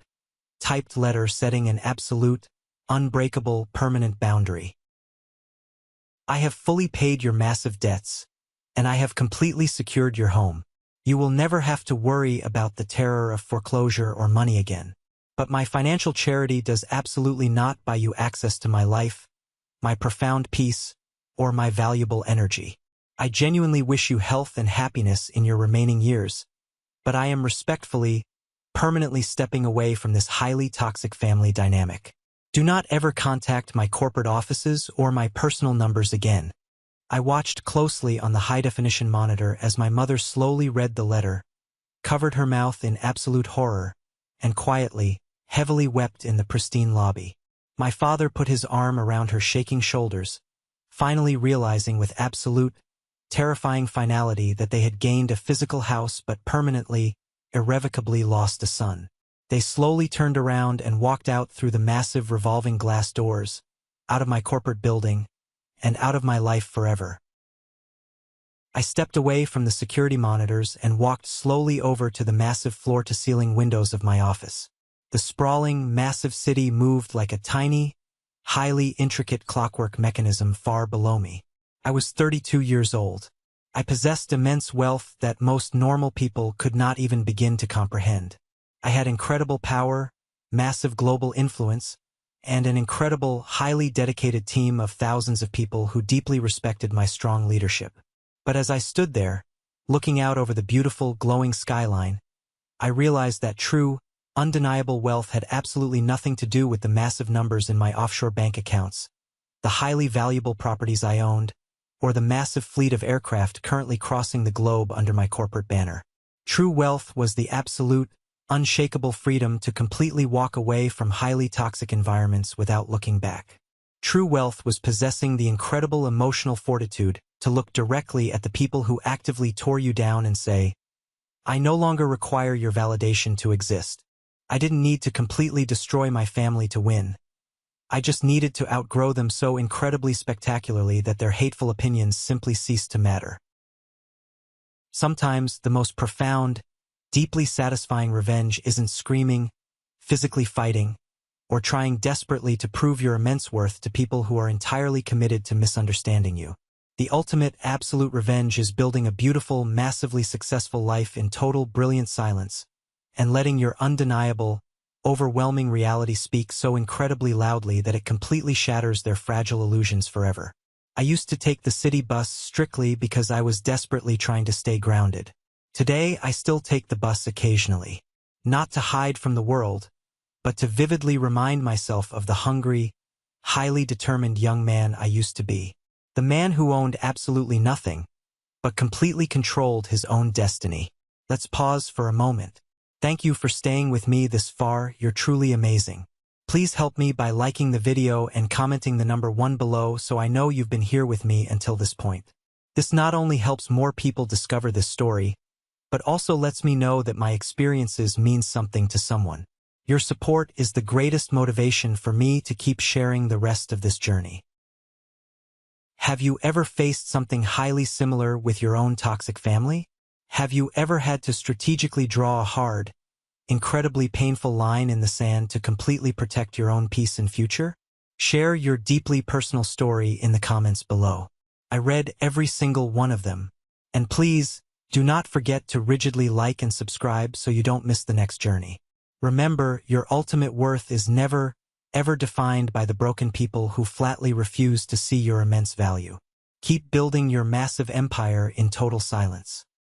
typed letter setting an absolute, unbreakable, permanent boundary. I have fully paid your massive debts, and I have completely secured your home. You will never have to worry about the terror of foreclosure or money again. But my financial charity does absolutely not buy you access to my life, my profound peace, or my valuable energy. I genuinely wish you health and happiness in your remaining years, but I am respectfully, permanently stepping away from this highly toxic family dynamic. Do not ever contact my corporate offices or my personal numbers again. I watched closely on the high-definition monitor as my mother slowly read the letter, covered her mouth in absolute horror, and quietly, heavily wept in the pristine lobby. My father put his arm around her shaking shoulders, finally realizing with absolute, terrifying finality that they had gained a physical house but permanently, irrevocably lost a son. They slowly turned around and walked out through the massive revolving glass doors, out of my corporate building, and out of my life forever. I stepped away from the security monitors and walked slowly over to the massive floor-to-ceiling windows of my office. The sprawling, massive city moved like a tiny, highly intricate clockwork mechanism far below me. I was 32 years old. I possessed immense wealth that most normal people could not even begin to comprehend. I had incredible power, massive global influence, and an incredible, highly dedicated team of thousands of people who deeply respected my strong leadership. But as I stood there, looking out over the beautiful, glowing skyline, I realized that true, undeniable wealth had absolutely nothing to do with the massive numbers in my offshore bank accounts, the highly valuable properties I owned, or the massive fleet of aircraft currently crossing the globe under my corporate banner. True wealth was the absolute, unshakable freedom to completely walk away from highly toxic environments without looking back. True wealth was possessing the incredible emotional fortitude to look directly at the people who actively tore you down and say, "I no longer require your validation to exist. I didn't need to completely destroy my family to win. I just needed to outgrow them so incredibly spectacularly that their hateful opinions simply ceased to matter." Sometimes the most profound, deeply satisfying revenge isn't screaming, physically fighting, or trying desperately to prove your immense worth to people who are entirely committed to misunderstanding you. The ultimate, absolute revenge is building a beautiful, massively successful life in total, brilliant silence, and letting your undeniable, overwhelming reality speak so incredibly loudly that it completely shatters their fragile illusions forever. I used to take the city bus strictly because I was desperately trying to stay grounded. Today, I still take the bus occasionally, not to hide from the world, but to vividly remind myself of the hungry, highly determined young man I used to be. The man who owned absolutely nothing, but completely controlled his own destiny. Let's pause for a moment. Thank you for staying with me this far. You're truly amazing. Please help me by liking the video and commenting the number 1 below so I know you've been here with me until this point. This not only helps more people discover this story, but also lets me know that my experiences mean something to someone. Your support is the greatest motivation for me to keep sharing the rest of this journey. Have you ever faced something highly similar with your own toxic family? Have you ever had to strategically draw a hard, incredibly painful line in the sand to completely protect your own peace and future? Share your deeply personal story in the comments below. I read every single one of them. And please, do not forget to rigidly like and subscribe so you don't miss the next journey. Remember, your ultimate worth is never, ever defined by the broken people who flatly refuse to see your immense value. Keep building your massive empire in total silence.